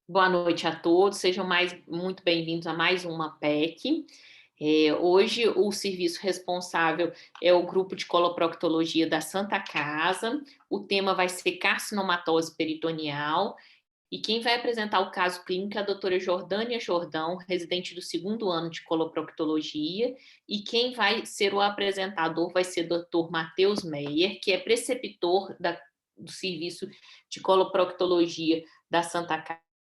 Boa noite a todos, sejam muito bem-vindos a mais uma PEC. Hoje, o serviço responsável é o grupo de coloproctologia da Santa Casa. O tema vai ser carcinomatose peritoneal. E quem vai apresentar o caso clínico é a doutora Jordânia Jordão, residente do segundo ano de coloproctologia. E quem vai ser o apresentador vai ser o doutor Matheus Meyer, que é preceptor do serviço de coloproctologia da Santa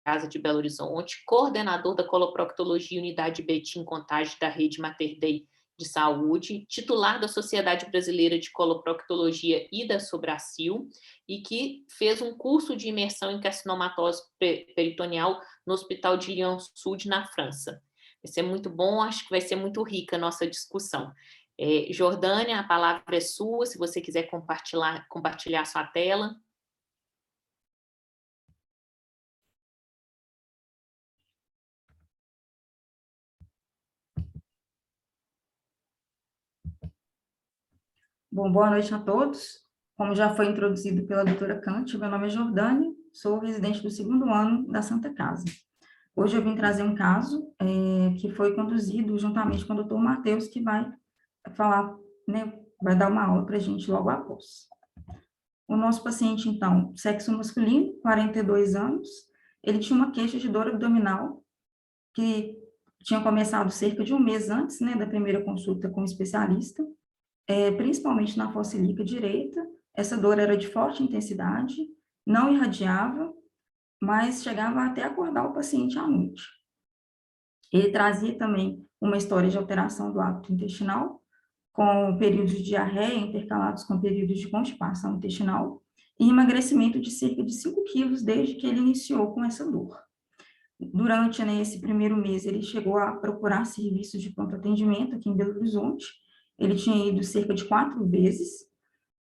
Casa de Belo Horizonte, coordenador da coloproctologia Unidade Betim Contagem da Rede Mater Dei de Saúde, titular da Sociedade Brasileira de Coloproctologia e da Sobracil, e que fez um curso de imersão em carcinomatose peritoneal no Hospital de Lyon-Sud, na França. Vai ser muito bom, acho que vai ser muito rica a nossa discussão. Jordânia, a palavra é sua, se você quiser compartilhar sua tela. Bom, boa noite a todos. Como já foi introduzido pela doutora Kant, meu nome é Jordânia, sou residente do segundo ano da Santa Casa. Hoje eu vim trazer um caso que foi conduzido juntamente com o doutor Matheus, que vai falar, né, vai dar uma aula para a gente logo após. O nosso paciente, então, sexo masculino, 42 anos, ele tinha uma queixa de dor abdominal, que tinha começado cerca de um mês antes, né, da primeira consulta com o especialista, principalmente na fossa ilíaca direita. Essa dor era de forte intensidade, não irradiava, mas chegava até acordar o paciente à noite. Ele trazia também uma história de alteração do hábito intestinal, com períodos de diarreia intercalados com períodos de constipação intestinal, e emagrecimento de cerca de 5 quilos desde que ele iniciou com essa dor. Durante, né, esse primeiro mês, ele chegou a procurar serviços de pronto atendimento aqui em Belo Horizonte. Ele tinha ido cerca de 4 vezes.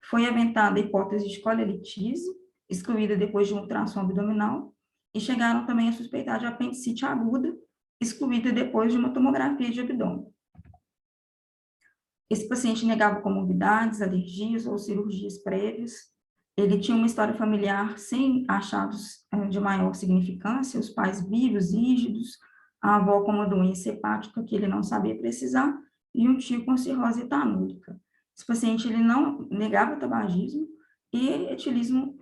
Foi aventada a hipótese de colelitise, excluída depois de um ultrassom abdominal, e chegaram também a suspeitar de apendicite aguda, excluída depois de uma tomografia de abdômen. Esse paciente negava comorbidades, alergias ou cirurgias prévias. Ele tinha uma história familiar sem achados de maior significância, os pais vivos, rígidos, a avó com uma doença hepática que ele não sabia precisar, e um tio com cirrose etanúrica. Esse paciente ele não negava tabagismo e etilismo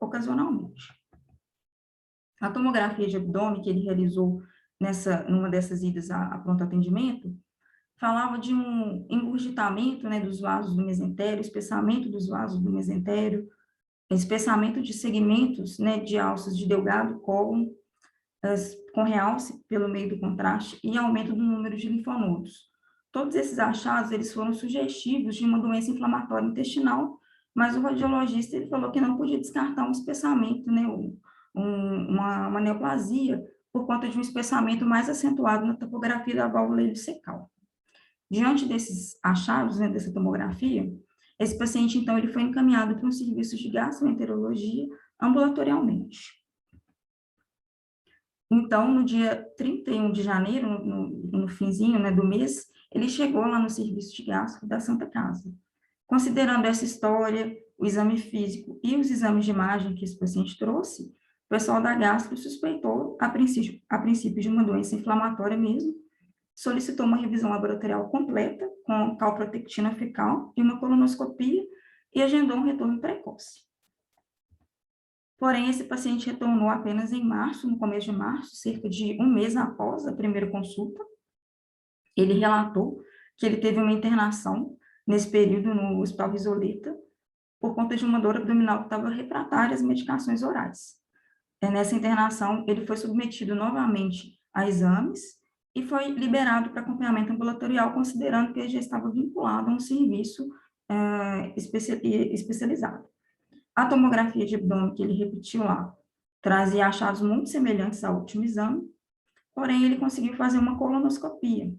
ocasionalmente. A tomografia de abdômen que ele realizou numa dessas idas a pronto atendimento falava de um engurgitamento, né, dos vasos do mesentério, espessamento dos vasos do mesentério, espessamento de segmentos, né, de alças de delgado cólon, com realce pelo meio do contraste e aumento do número de linfonodos. Todos esses achados, eles foram sugestivos de uma doença inflamatória intestinal, mas o radiologista ele falou que não podia descartar um espessamento, né, uma neoplasia, por conta de um espessamento mais acentuado na topografia da válvula ileocecal. Diante desses achados, né, dessa tomografia, esse paciente, então, ele foi encaminhado para um serviço de gastroenterologia ambulatorialmente. Então, no dia 31 de janeiro, no finzinho, né, do mês, ele chegou lá no serviço de gastro da Santa Casa. Considerando essa história, o exame físico e os exames de imagem que esse paciente trouxe, o pessoal da gastro suspeitou, a princípio de uma doença inflamatória mesmo, solicitou uma revisão laboratorial completa, com calprotectina fecal e uma colonoscopia, e agendou um retorno precoce. Porém, esse paciente retornou apenas em março, no começo de março, cerca de um mês após a primeira consulta. Ele relatou que ele teve uma internação nesse período no Hospital Risoleta, por conta de uma dor abdominal que estava refratária às medicações orais. Nessa internação, ele foi submetido novamente a exames e foi liberado para acompanhamento ambulatorial, considerando que ele já estava vinculado a um serviço especializado. A tomografia de abdômen que ele repetiu lá trazia achados muito semelhantes ao último exame, porém ele conseguiu fazer uma colonoscopia.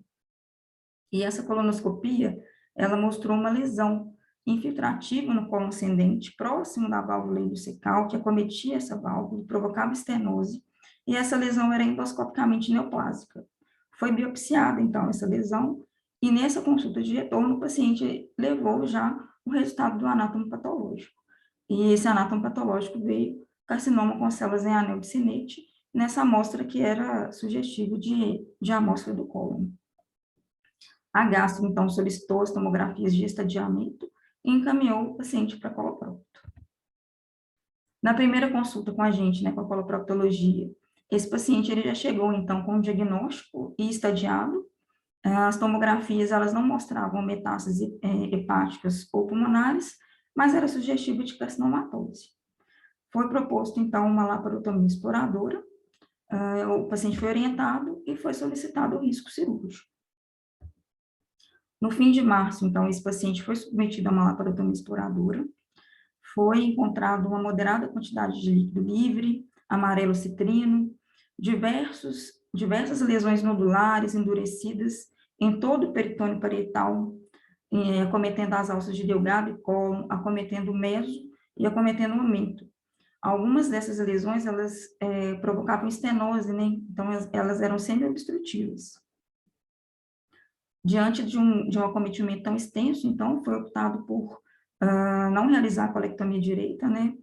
E essa colonoscopia, ela mostrou uma lesão infiltrativa no colo ascendente, próximo da válvula ileocecal, que acometia essa válvula, provocava estenose, e essa lesão era endoscopicamente neoplásica. Foi biopsiada, então, essa lesão, e nessa consulta de retorno, o paciente levou já o resultado do anátomo patológico. E esse anátomo patológico veio carcinoma com células em anel de Sinnett, nessa amostra que era sugestiva de amostra do cólon. A gastro, então, solicitou as tomografias de estadiamento e encaminhou o paciente para a coloprocto. Na primeira consulta com a gente, né, com a coloproctologia, esse paciente ele já chegou, então, com o diagnóstico e estadiado. As tomografias, elas não mostravam metástases hepáticas ou pulmonares, mas era sugestiva de carcinomatose. Foi proposto, então, uma laparotomia exploradora, o paciente foi orientado e foi solicitado o risco cirúrgico. No fim de março, então, esse paciente foi submetido a uma laparotomia exploradora, foi encontrado uma moderada quantidade de líquido livre, amarelo citrino, diversas lesões nodulares endurecidas em todo o peritônio parietal, acometendo as alças de Delgado e cólon, acometendo o meso e acometendo o aumento. Algumas dessas lesões, elas provocavam estenose, né? Então, elas eram semi-obstrutivas. Diante de um acometimento tão extenso, então, foi optado por não realizar a colectomia direita, né?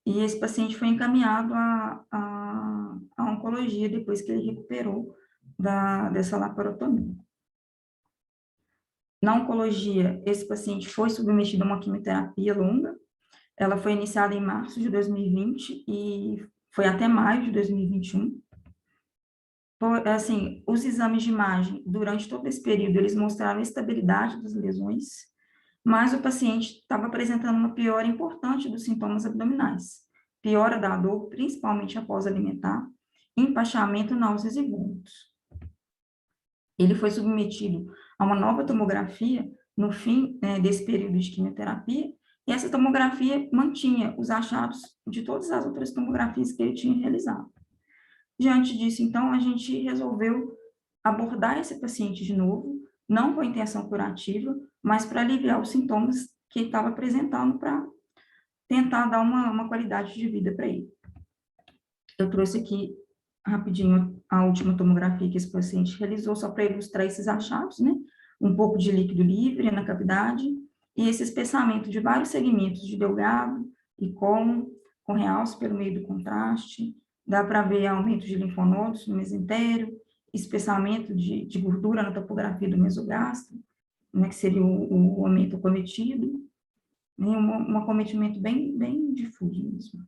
E esse paciente foi encaminhado à oncologia depois que ele recuperou dessa laparotomia. Na oncologia, esse paciente foi submetido a uma quimioterapia longa. Ela foi iniciada em março de 2020 e foi até maio de 2021. Assim, os exames de imagem, durante todo esse período, eles mostraram a estabilidade das lesões, mas o paciente estava apresentando uma piora importante dos sintomas abdominais, piora da dor, principalmente após alimentar, empachamento, náuseas e vômitos. Ele foi submetido a uma nova tomografia no fim desse período de quimioterapia, e essa tomografia mantinha os achados de todas as outras tomografias que ele tinha realizado. Diante disso, então, a gente resolveu abordar esse paciente de novo, não com a intenção curativa, mas para aliviar os sintomas que ele estava apresentando, para tentar dar uma qualidade de vida para ele. Eu trouxe aqui rapidinho a última tomografia que esse paciente realizou, só para ilustrar esses achados, né? Um pouco de líquido livre na cavidade e esse espessamento de vários segmentos de Delgado e cólon, com realce pelo meio do contraste. Dá para ver aumento de linfonodos no mesentério, espessamento de gordura na topografia do mesogastro, né, que seria o aumento acometido, e um acometimento bem difuso mesmo.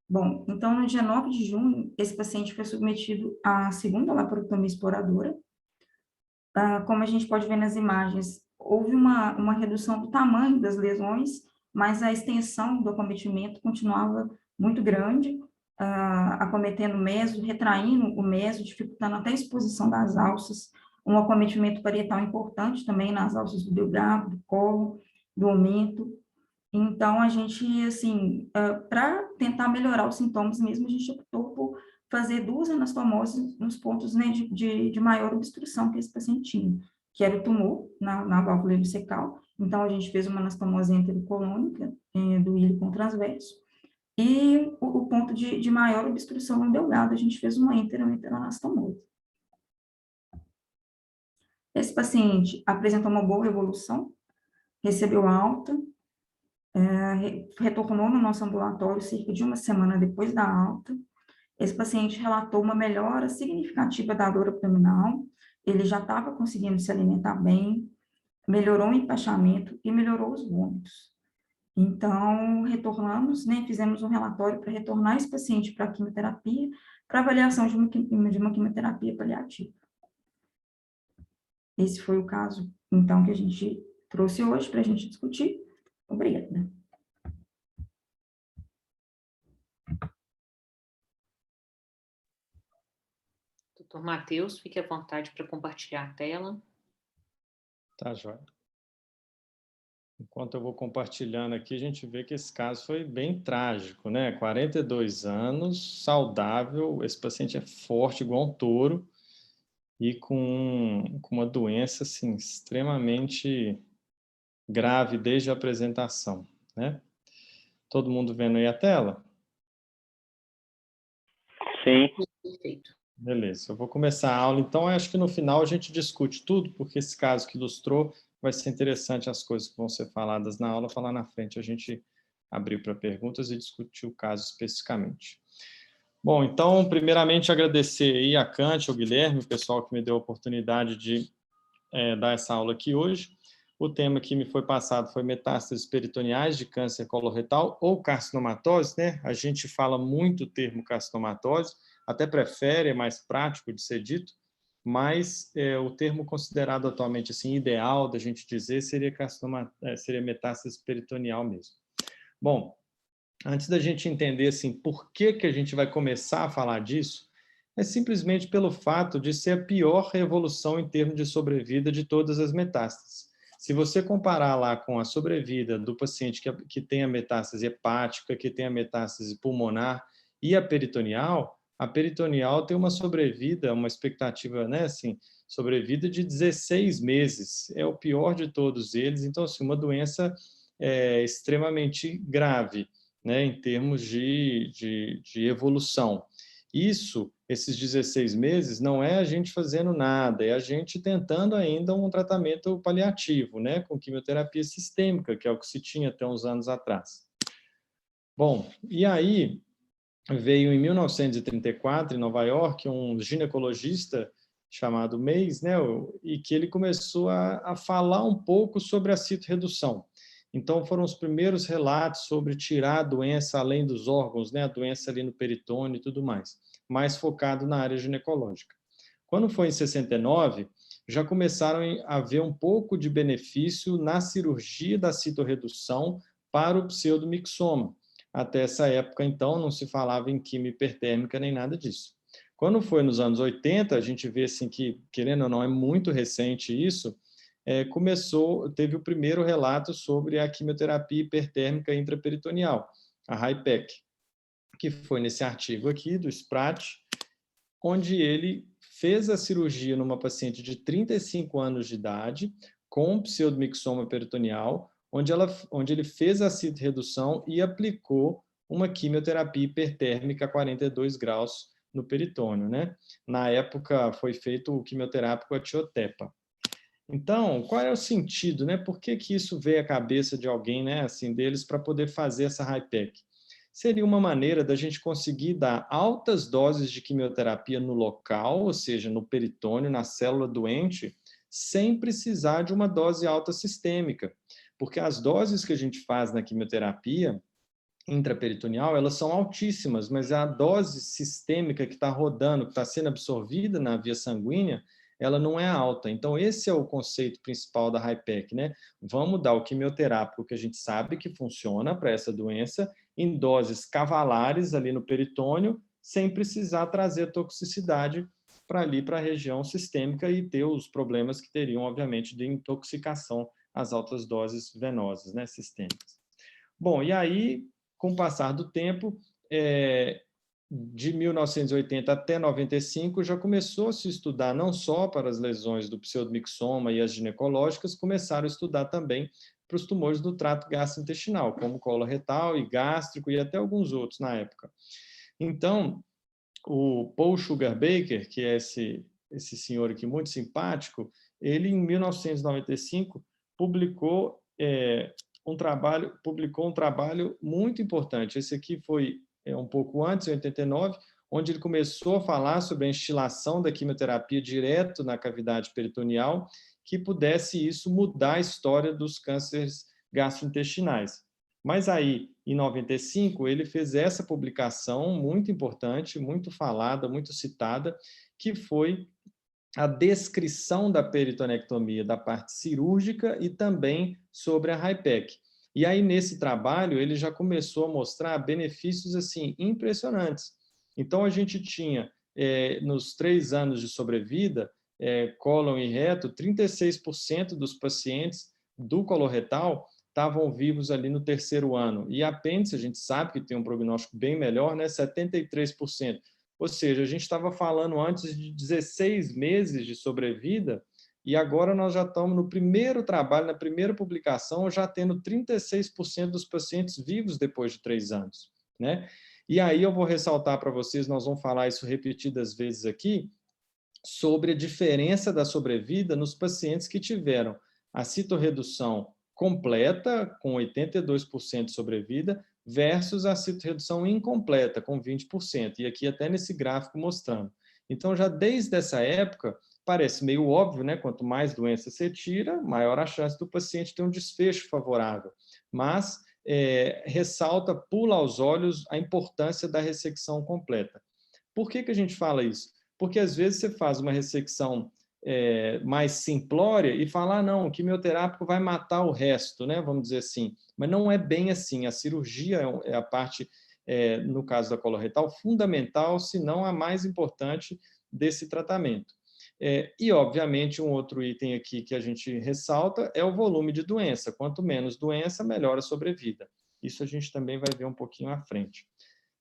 Bom, então, no dia 9 de junho, esse paciente foi submetido à segunda laparotomia exploradora. Como a gente pode ver nas imagens, houve uma redução do tamanho das lesões, mas a extensão do acometimento continuava muito grande, acometendo o meso, retraindo o meso, dificultando até a exposição das alças, um acometimento parietal importante também nas alças do delgado, do colo, do aumento. Então, a gente, assim, para tentar melhorar os sintomas mesmo, a gente optou por fazer 2 anastomoses nos pontos, né, de maior obstrução que esse paciente tinha, que era o tumor na válvula ileocecal. Então, a gente fez uma anastomose enterocolônica, do íleon transverso, e o ponto de maior obstrução no delgado, a gente fez uma enteroanastomose. Esse paciente apresentou uma boa evolução, recebeu alta, retornou no nosso ambulatório cerca de 1 semana depois da alta. Esse paciente relatou uma melhora significativa da dor abdominal, ele já estava conseguindo se alimentar bem, melhorou o empachamento e melhorou os vômitos. Então, retornamos, né, fizemos um relatório para retornar esse paciente para a quimioterapia, para avaliação de uma quimioterapia paliativa. Esse foi o caso, então, que a gente trouxe hoje para a gente discutir. Obrigada. Doutor Matheus, fique à vontade para compartilhar a tela. Tá, joia. Enquanto eu vou compartilhando aqui, a gente vê que esse caso foi bem trágico, né? 42 anos, saudável, esse paciente é forte, igual um touro, e com uma doença, assim, extremamente grave desde a apresentação, né? Todo mundo vendo aí a tela? Sim. Perfeito. Beleza, eu vou começar a aula, então acho que no final a gente discute tudo, porque esse caso que ilustrou vai ser interessante as coisas que vão ser faladas na aula, falar na frente a gente abrir para perguntas e discutir o caso especificamente. Bom, então, primeiramente agradecer aí a Kant, ao Guilherme, o pessoal que me deu a oportunidade de dar essa aula aqui hoje. O tema que me foi passado foi metástases peritoneais de câncer coloretal ou carcinomatose, né? A gente fala muito o termo carcinomatose, até prefere, é mais prático de ser dito, mas o termo considerado atualmente assim ideal da gente dizer seria seria metástase peritoneal mesmo. Bom, antes da gente entender assim por que a gente vai começar a falar disso, é simplesmente pelo fato de ser a pior evolução em termos de sobrevida de todas as metástases. Se você comparar lá com a sobrevida do paciente que tem a metástase hepática, que tem a metástase pulmonar e a peritoneal tem uma sobrevida, uma expectativa, né, assim, sobrevida de 16 meses. É o pior de todos eles. Então, assim, uma doença extremamente grave, né, em termos de evolução. Esses 16 meses, não é a gente fazendo nada, é a gente tentando ainda um tratamento paliativo, né, com quimioterapia sistêmica, que é o que se tinha até uns anos atrás. Bom, e aí veio em 1934, em Nova York, um ginecologista chamado Mays, né, e que ele começou a falar um pouco sobre a citorredução. Então, foram os primeiros relatos sobre tirar a doença além dos órgãos, né, a doença ali no peritônio e tudo mais focado na área ginecológica. Quando foi em 69, já começaram a ver um pouco de benefício na cirurgia da citorredução para o pseudomixoma. Até essa época, então, não se falava em quimio hipertérmica nem nada disso. Quando foi nos anos 80, a gente vê assim que, querendo ou não, é muito recente isso, teve o primeiro relato sobre a quimioterapia hipertérmica intraperitoneal, a HIPEC, que foi nesse artigo aqui do Spratt, onde ele fez a cirurgia numa paciente de 35 anos de idade com pseudomixoma peritoneal, onde ele fez a citorredução e aplicou uma quimioterapia hipertérmica a 42 graus no peritônio, né? Na época foi feito o quimioterápico Atiotepa. Então, qual é o sentido, né? Por que isso veio à cabeça de alguém, né, assim, deles para poder fazer essa HIPEC? Seria uma maneira da gente conseguir dar altas doses de quimioterapia no local, ou seja, no peritônio, na célula doente, sem precisar de uma dose alta sistêmica. Porque as doses que a gente faz na quimioterapia intraperitoneal, elas são altíssimas, mas a dose sistêmica que está rodando, que está sendo absorvida na via sanguínea, ela não é alta. Então, esse é o conceito principal da HIPEC, né? Vamos dar o quimioterápico que a gente sabe que funciona para essa doença em doses cavalares ali no peritônio, sem precisar trazer toxicidade para ali, para a região sistêmica e ter os problemas que teriam, obviamente, de intoxicação às altas doses venosas, né, sistêmicas. Bom, e aí, com o passar do tempo, de 1980 até 95, já começou a se estudar não só para as lesões do pseudomixoma e as ginecológicas, começaram a estudar também para os tumores do trato gastrointestinal, como coloretal e gástrico e até alguns outros na época. Então, o Paul Sugar-Baker, que é esse senhor aqui muito simpático, ele em 1995 publicou um trabalho muito importante. Esse aqui foi um pouco antes, em 89, onde ele começou a falar sobre a instilação da quimioterapia direto na cavidade peritoneal, que pudesse isso mudar a história dos cânceres gastrointestinais. Mas aí, em 95, ele fez essa publicação muito importante, muito falada, muito citada, que foi a descrição da peritonectomia da parte cirúrgica e também sobre a HIPEC. E aí, nesse trabalho, ele já começou a mostrar benefícios assim impressionantes. Então, a gente tinha, nos 3 anos de sobrevida, cólon e reto, 36% dos pacientes do coloretal estavam vivos ali no 3º ano. E apêndice, a gente sabe que tem um prognóstico bem melhor, né? 73%. Ou seja, a gente estava falando antes de 16 meses de sobrevida e agora nós já estamos no primeiro trabalho, na primeira publicação, já tendo 36% dos pacientes vivos depois de 3 anos, né? E aí eu vou ressaltar para vocês, nós vamos falar isso repetidas vezes aqui, sobre a diferença da sobrevida nos pacientes que tiveram a citorredução completa, com 82% de sobrevida, versus a citorredução incompleta, com 20%. E aqui até nesse gráfico mostrando. Então, já desde essa época, parece meio óbvio, né? Quanto mais doença você tira, maior a chance do paciente ter um desfecho favorável. Mas ressalta, pula aos olhos a importância da ressecção completa. Por que a gente fala isso? Porque às vezes você faz uma ressecção mais simplória e fala, não, o quimioterápico vai matar o resto, né? Vamos dizer assim. Mas não é bem assim. A cirurgia é a parte, no caso da coloretal, fundamental, se não a mais importante desse tratamento. E, obviamente, um outro item aqui que a gente ressalta é o volume de doença. Quanto menos doença, melhor a sobrevida. Isso a gente também vai ver um pouquinho à frente.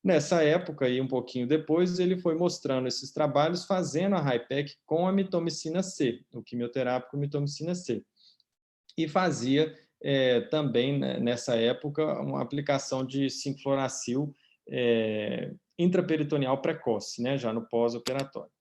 Nessa época, e um pouquinho depois, ele foi mostrando esses trabalhos fazendo a HIPEC com a mitomicina C, o quimioterápico mitomicina C. E fazia também, nessa época, uma aplicação de 5-fluoracil intraperitoneal precoce, né, já no pós-operatório.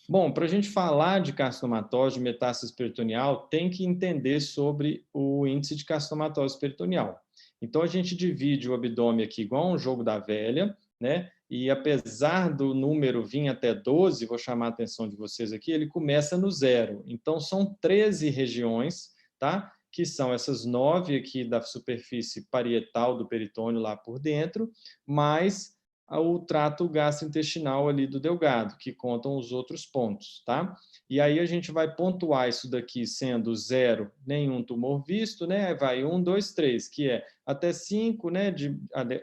Bom, para a gente falar de carcinomatose, de metástase peritoneal, tem que entender sobre o índice de carcinomatose peritoneal. Então, a gente divide o abdômen aqui igual um jogo da velha, né? E apesar do número vir até 12, vou chamar a atenção de vocês aqui, ele começa no 0. Então, são 13 regiões, tá? Que são essas 9 aqui da superfície parietal do peritônio lá por dentro, mais o trato gastrointestinal ali do delgado, que contam os outros pontos, tá? E aí a gente vai pontuar isso daqui sendo 0, nenhum tumor visto, né? Vai 1, 2, 3, que é até 5, né?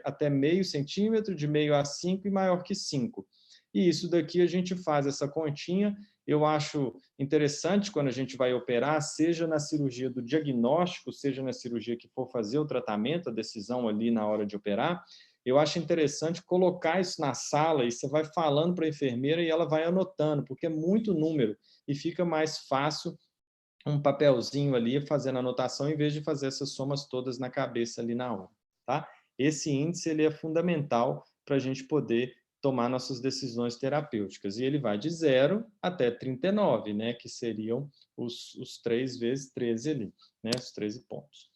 Até meio centímetro, de meio a 5 e maior que 5. E isso daqui a gente faz essa continha. Eu acho interessante quando a gente vai operar, seja na cirurgia do diagnóstico, seja na cirurgia que for fazer o tratamento, a decisão ali na hora de operar, eu acho interessante colocar isso na sala e você vai falando para a enfermeira e ela vai anotando, porque é muito número e fica mais fácil um papelzinho ali fazendo anotação em vez de fazer essas somas todas na cabeça ali na hora, tá? Esse índice ele é fundamental para a gente poder tomar nossas decisões terapêuticas e ele vai de 0 até 39, né? Que seriam os 3 vezes 13 ali, né? Os 13 pontos.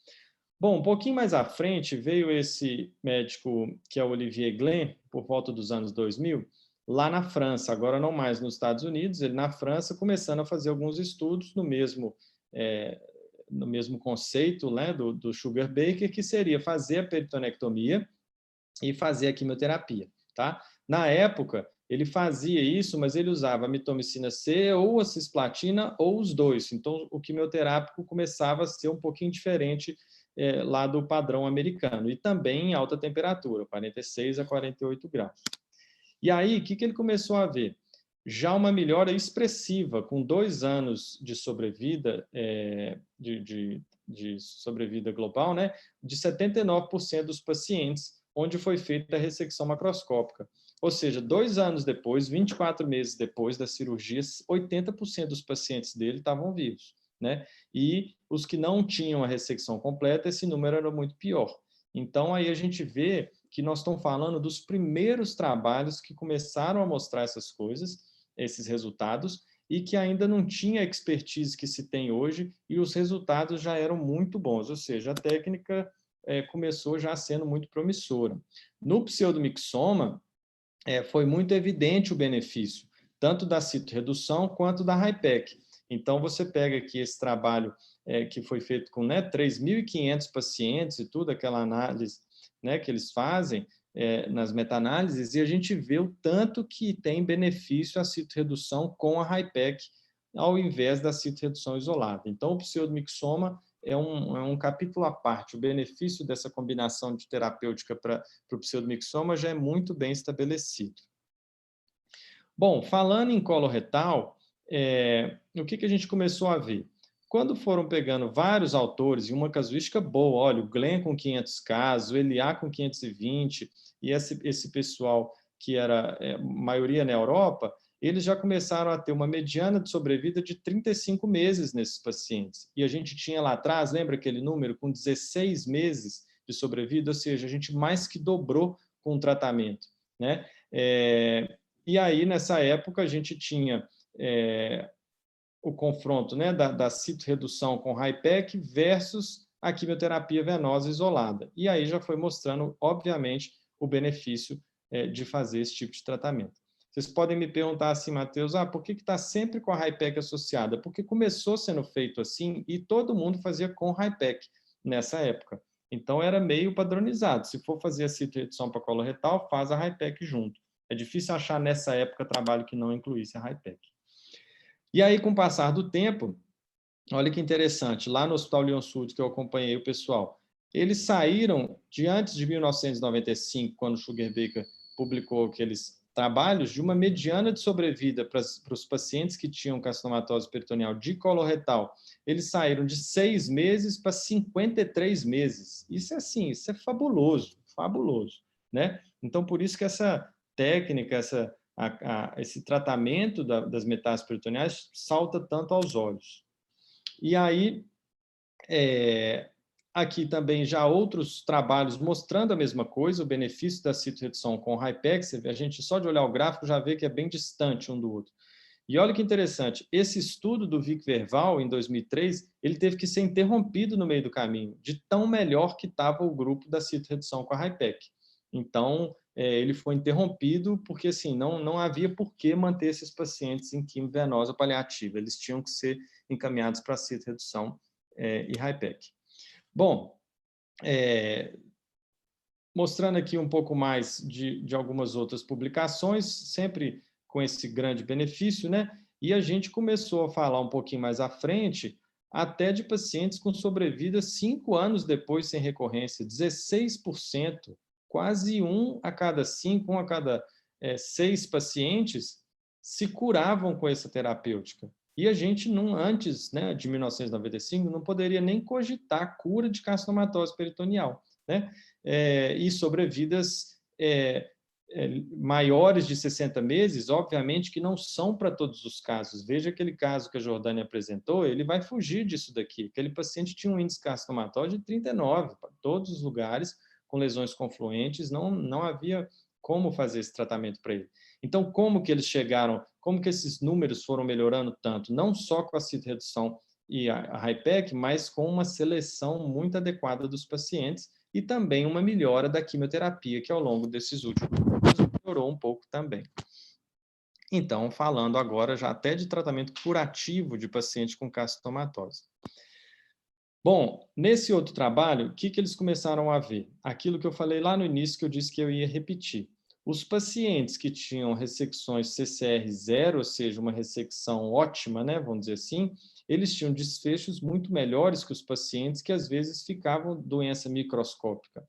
Bom, um pouquinho mais à frente veio esse médico que é o Olivier Glen, por volta dos anos 2000, lá na França, agora não mais nos Estados Unidos, ele na França começando a fazer alguns estudos no mesmo conceito, né, do Sugar Baker, que seria fazer a peritonectomia e fazer a quimioterapia, tá? Na época, ele fazia isso, mas ele usava a mitomicina C ou a cisplatina ou os dois. Então, o quimioterápico começava a ser um pouquinho diferente lá do padrão americano, e também em alta temperatura, 46 a 48 graus. E aí, o que ele começou a ver? Já uma melhora expressiva, com 2 anos de sobrevida, de sobrevida global, né, de 79% dos pacientes, onde foi feita a ressecção macroscópica. Ou seja, 2 anos depois, 24 meses depois da cirurgia, 80% dos pacientes dele estavam vivos, né? E os que não tinham a ressecção completa, esse número era muito pior. Então, aí a gente vê que nós estamos falando dos primeiros trabalhos que começaram a mostrar essas coisas, esses resultados, e que ainda não tinha a expertise que se tem hoje, e os resultados já eram muito bons, ou seja, a técnica começou já sendo muito promissora. No pseudomixoma, foi muito evidente o benefício, tanto da citorredução quanto da HIPEC. Então, você pega aqui esse trabalho que foi feito com 3.500 pacientes e tudo, aquela análise, né, que eles fazem nas meta-análises, e a gente vê o tanto que tem benefício a citorredução com a HIPEC, ao invés da citorredução isolada. Então, o pseudomixoma é um capítulo à parte. O benefício dessa combinação de terapêutica para o pseudomixoma já é muito bem estabelecido. Bom, falando em coloretal, o que a gente começou a ver? Quando foram pegando vários autores, e uma casuística boa, olha, o Glenn com 500 casos, o Eliá com 520, e esse pessoal que era maioria na Europa, eles já começaram a ter uma mediana de sobrevida de 35 meses nesses pacientes. E a gente tinha lá atrás, lembra aquele número, com 16 meses de sobrevida? Ou seja, a gente mais que dobrou com o tratamento, né? E aí, nessa época, a gente tinha o confronto, né, da citorredução com HIPEC versus a quimioterapia venosa isolada. E aí já foi mostrando, obviamente, o benefício de fazer esse tipo de tratamento. Vocês podem me perguntar assim, Matheus, por que está sempre com a HIPEC associada? Porque começou sendo feito assim e todo mundo fazia com HIPEC nessa época. Então, era meio padronizado. Se for fazer a citorredução para coloretal, faz a HIPEC junto. É difícil achar nessa época trabalho que não incluísse a HIPEC. E aí, com o passar do tempo, olha que interessante, lá no Hospital Leon-Sud, que eu acompanhei o pessoal, eles saíram de antes de 1995, quando o Sugar-Baker publicou aqueles trabalhos, de uma mediana de sobrevida para os pacientes que tinham carcinomatose peritoneal de coloretal. Eles saíram de 6 meses para 53 meses. Isso é assim, isso é fabuloso, fabuloso, né? Então, por isso que essa técnica, esse tratamento das metástases peritoneais salta tanto aos olhos. E aí, aqui também já outros trabalhos mostrando a mesma coisa, o benefício da citorredução com HIPEC, a gente só de olhar o gráfico já vê que é bem distante um do outro. E olha que interessante, esse estudo do Vic Verval, em 2003, ele teve que ser interrompido no meio do caminho, de tão melhor que estava o grupo da citorredução com a HIPEC. Então, ele foi interrompido porque assim, não havia por que manter esses pacientes em quimio-venosa paliativa, eles tinham que ser encaminhados para a citorredução e HIPEC. Bom, mostrando aqui um pouco mais de algumas outras publicações, sempre com esse grande benefício, né? E a gente começou a falar um pouquinho mais à frente, até de pacientes com sobrevida 5 anos depois sem recorrência, 16%, quase 1 a cada 5, 1 a cada 6 pacientes se curavam com essa terapêutica. E a gente, antes, né, de 1995, não poderia nem cogitar a cura de carcinomatose peritoneal, né? E sobrevidas maiores de 60 meses, obviamente que não são para todos os casos. Veja aquele caso que a Jordânia apresentou, ele vai fugir disso daqui. Aquele paciente tinha um índice carcinomatose de 39, para todos os lugares, com lesões confluentes, não havia como fazer esse tratamento para ele. Então, como que eles chegaram, como que esses números foram melhorando tanto? Não só com a citorredução e a HIPEC, mas com uma seleção muito adequada dos pacientes e também uma melhora da quimioterapia, que ao longo desses últimos anos melhorou um pouco também. Então, falando agora já até de tratamento curativo de pacientes com carcinomatose. Bom, nesse outro trabalho, o que eles começaram a ver? Aquilo que eu falei lá no início, que eu disse que eu ia repetir. Os pacientes que tinham ressecções CCR0, ou seja, uma ressecção ótima, né, vamos dizer assim, eles tinham desfechos muito melhores que os pacientes que às vezes ficavam doença microscópica.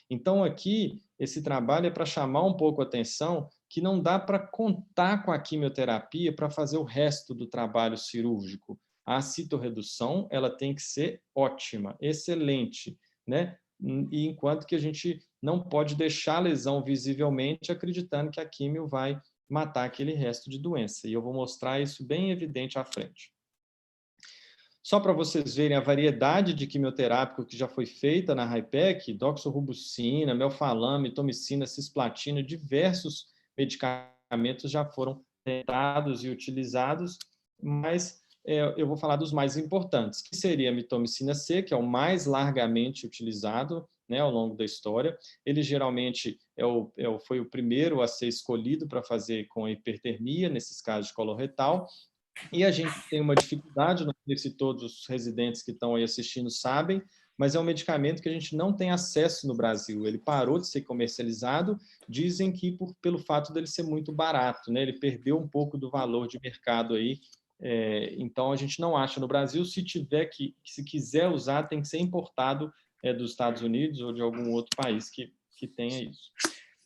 Então aqui, esse trabalho é para chamar um pouco a atenção que não dá para contar com a quimioterapia para fazer o resto do trabalho cirúrgico. A citorredução, ela tem que ser ótima, excelente, né? E enquanto que a gente não pode deixar a lesão visivelmente acreditando que a quimio vai matar aquele resto de doença. E eu vou mostrar isso bem evidente à frente. Só para vocês verem a variedade de quimioterápico que já foi feita na HIPEC, doxorubicina, melphalan, mitomicina, cisplatina, diversos medicamentos já foram testados e utilizados, mas eu vou falar dos mais importantes, que seria a mitomicina C, que é o mais largamente utilizado, né, ao longo da história. Ele geralmente foi o primeiro a ser escolhido para fazer com a hipertermia, nesses casos de coloretal. E a gente tem uma dificuldade, não sei se todos os residentes que estão aí assistindo sabem, mas é um medicamento que a gente não tem acesso no Brasil. Ele parou de ser comercializado, dizem que pelo fato dele ser muito barato, né? Ele perdeu um pouco do valor de mercado aí, então a gente não acha no Brasil. Se quiser usar, tem que ser importado dos Estados Unidos ou de algum outro país que tenha isso.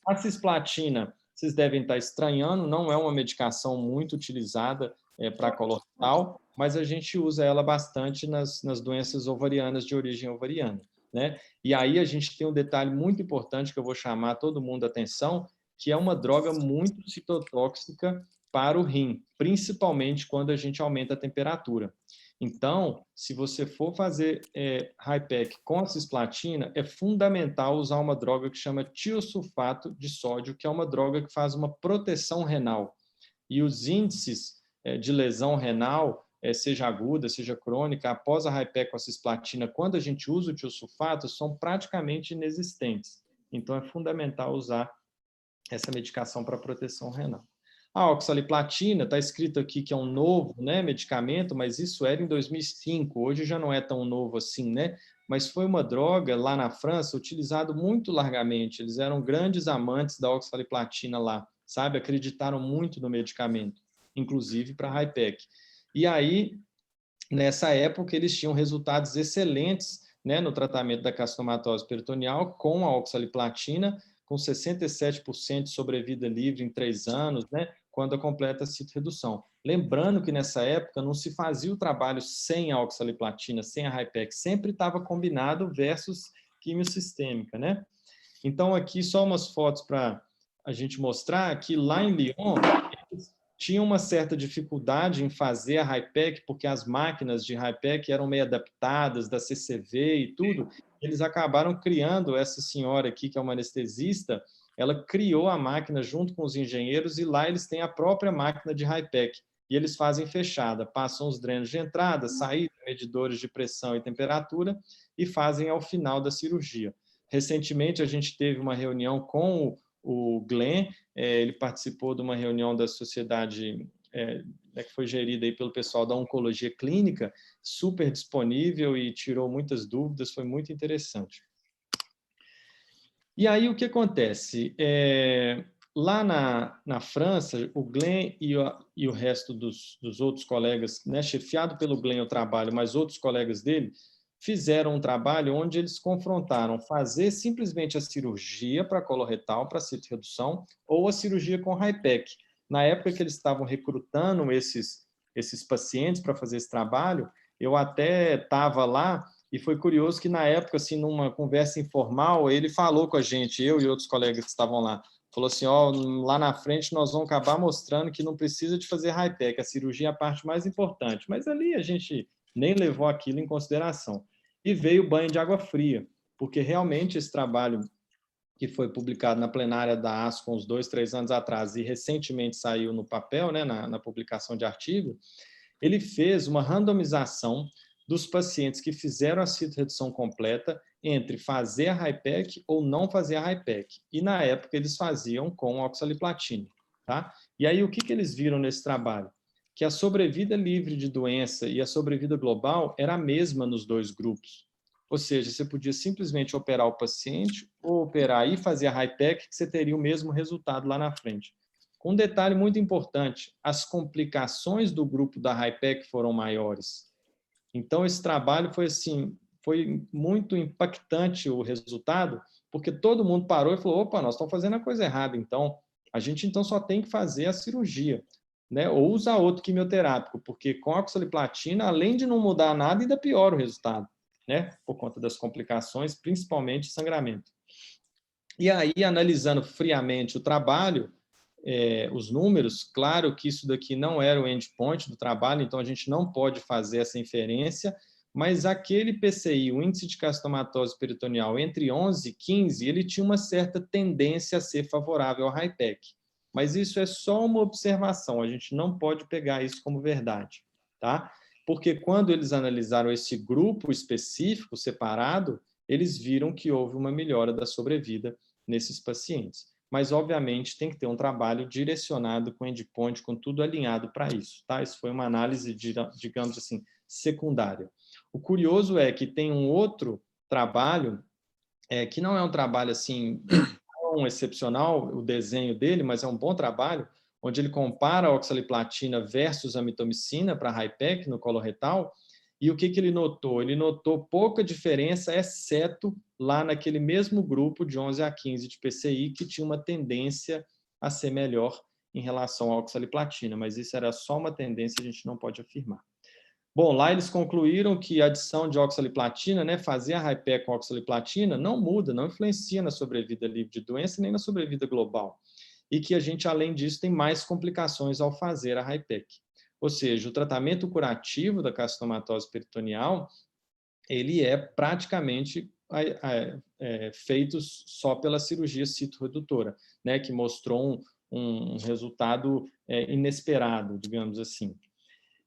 A cisplatina, vocês devem estar estranhando, não é uma medicação muito utilizada para coloretal, mas a gente usa ela bastante nas doenças ovarianas de origem ovariana, né? E aí a gente tem um detalhe muito importante que eu vou chamar todo mundo a atenção, que é uma droga muito citotóxica para o rim, principalmente quando a gente aumenta a temperatura. Então, se você for fazer HIPEC com a cisplatina, é fundamental usar uma droga que chama tiosulfato de sódio, que é uma droga que faz uma proteção renal. E os índices de lesão renal, seja aguda, seja crônica, após a HIPEC com a cisplatina, quando a gente usa o tiosulfato, são praticamente inexistentes. Então, é fundamental usar essa medicação para proteção renal. A oxaliplatina, está escrito aqui que é um novo, né, medicamento, mas isso era em 2005, hoje já não é tão novo assim, né? Mas foi uma droga lá na França utilizada muito largamente, eles eram grandes amantes da oxaliplatina lá, sabe? Acreditaram muito no medicamento, inclusive para a HIPEC. E aí, nessa época, eles tinham resultados excelentes, né, no tratamento da carcinomatose peritoneal com a oxaliplatina, com 67% de sobrevida livre em 3 anos, né, quando a completa citorredução. Lembrando que nessa época não se fazia o trabalho sem a oxaliplatina, sem a HIPEC, sempre estava combinado versus quimiosistêmica, né? Então, aqui só umas fotos para a gente mostrar que lá em Lyon, eles tinham uma certa dificuldade em fazer a HIPEC, porque as máquinas de HIPEC eram meio adaptadas, da CCV e tudo. Eles acabaram criando, essa senhora aqui, que é uma anestesista, ela criou a máquina junto com os engenheiros e lá eles têm a própria máquina de HIPEC. E eles fazem fechada, passam os drenos de entrada, saída, medidores de pressão e temperatura e fazem ao final da cirurgia. Recentemente, a gente teve uma reunião com o Glenn, ele participou de uma reunião da sociedade que foi gerida aí pelo pessoal da oncologia clínica, super disponível e tirou muitas dúvidas, foi muito interessante. E aí o que acontece? Lá na França, o Glenn e o resto dos outros colegas, né, chefiado pelo Glenn o trabalho, mas outros colegas dele, fizeram um trabalho onde eles confrontaram fazer simplesmente a cirurgia para coloretal, para citorredução, ou a cirurgia com HIPEC. Na época que eles estavam recrutando esses pacientes para fazer esse trabalho, eu até estava lá e foi curioso que na época, assim, numa conversa informal, ele falou com a gente, eu e outros colegas que estavam lá, falou assim, lá na frente nós vamos acabar mostrando que não precisa de fazer HIPEC, a cirurgia é a parte mais importante, mas ali a gente nem levou aquilo em consideração. E veio o banho de água fria, porque realmente esse trabalho que foi publicado na plenária da ASCO uns 2, 3 anos atrás e recentemente saiu no papel, né, na publicação de artigo, ele fez uma randomização dos pacientes que fizeram a citorredução completa entre fazer a HIPEC ou não fazer a HIPEC. E, na época, eles faziam com oxaliplatina. Tá? E aí, o que eles viram nesse trabalho? Que a sobrevida livre de doença e a sobrevida global era a mesma nos dois grupos. Ou seja, você podia simplesmente operar o paciente ou operar e fazer a HIPEC, que você teria o mesmo resultado lá na frente. Com um detalhe muito importante, as complicações do grupo da HIPEC foram maiores. Então, esse trabalho foi assim, foi muito impactante o resultado, porque todo mundo parou e falou, opa, nós estamos fazendo a coisa errada, então, a gente então só tem que fazer a cirurgia, né? Ou usar outro quimioterápico, porque com a oxaliplatina, além de não mudar nada, ainda piora o resultado, né? Por conta das complicações, principalmente sangramento. E aí, analisando friamente o trabalho, os números, claro que isso daqui não era o endpoint do trabalho, então a gente não pode fazer essa inferência, mas aquele PCI, o índice de carcinomatose peritoneal, entre 11 e 15, ele tinha uma certa tendência a ser favorável ao HIPEC. Mas isso é só uma observação, a gente não pode pegar isso como verdade, tá? Porque quando eles analisaram esse grupo específico, separado, eles viram que houve uma melhora da sobrevida nesses pacientes. Mas, obviamente, tem que ter um trabalho direcionado com endpoint, com tudo alinhado para isso, tá? Isso foi uma análise, digamos assim, secundária. O curioso é que tem um outro trabalho, que não é um trabalho, assim, tão excepcional, o desenho dele, mas é um bom trabalho, onde ele compara a oxaliplatina versus a mitomicina para HIPEC no coloretal, e o que ele notou? Ele notou pouca diferença, exceto lá naquele mesmo grupo de 11 a 15 de PCI, que tinha uma tendência a ser melhor em relação à oxaliplatina, mas isso era só uma tendência, a gente não pode afirmar. Bom, lá eles concluíram que a adição de oxaliplatina, né, fazer a HIPEC com oxaliplatina, não muda, não influencia na sobrevida livre de doença nem na sobrevida global. E que a gente, além disso, tem mais complicações ao fazer a HIPEC. Ou seja, o tratamento curativo da carcinomatose peritoneal, ele é praticamente feito só pela cirurgia citoredutora, né, que mostrou um resultado inesperado, digamos assim.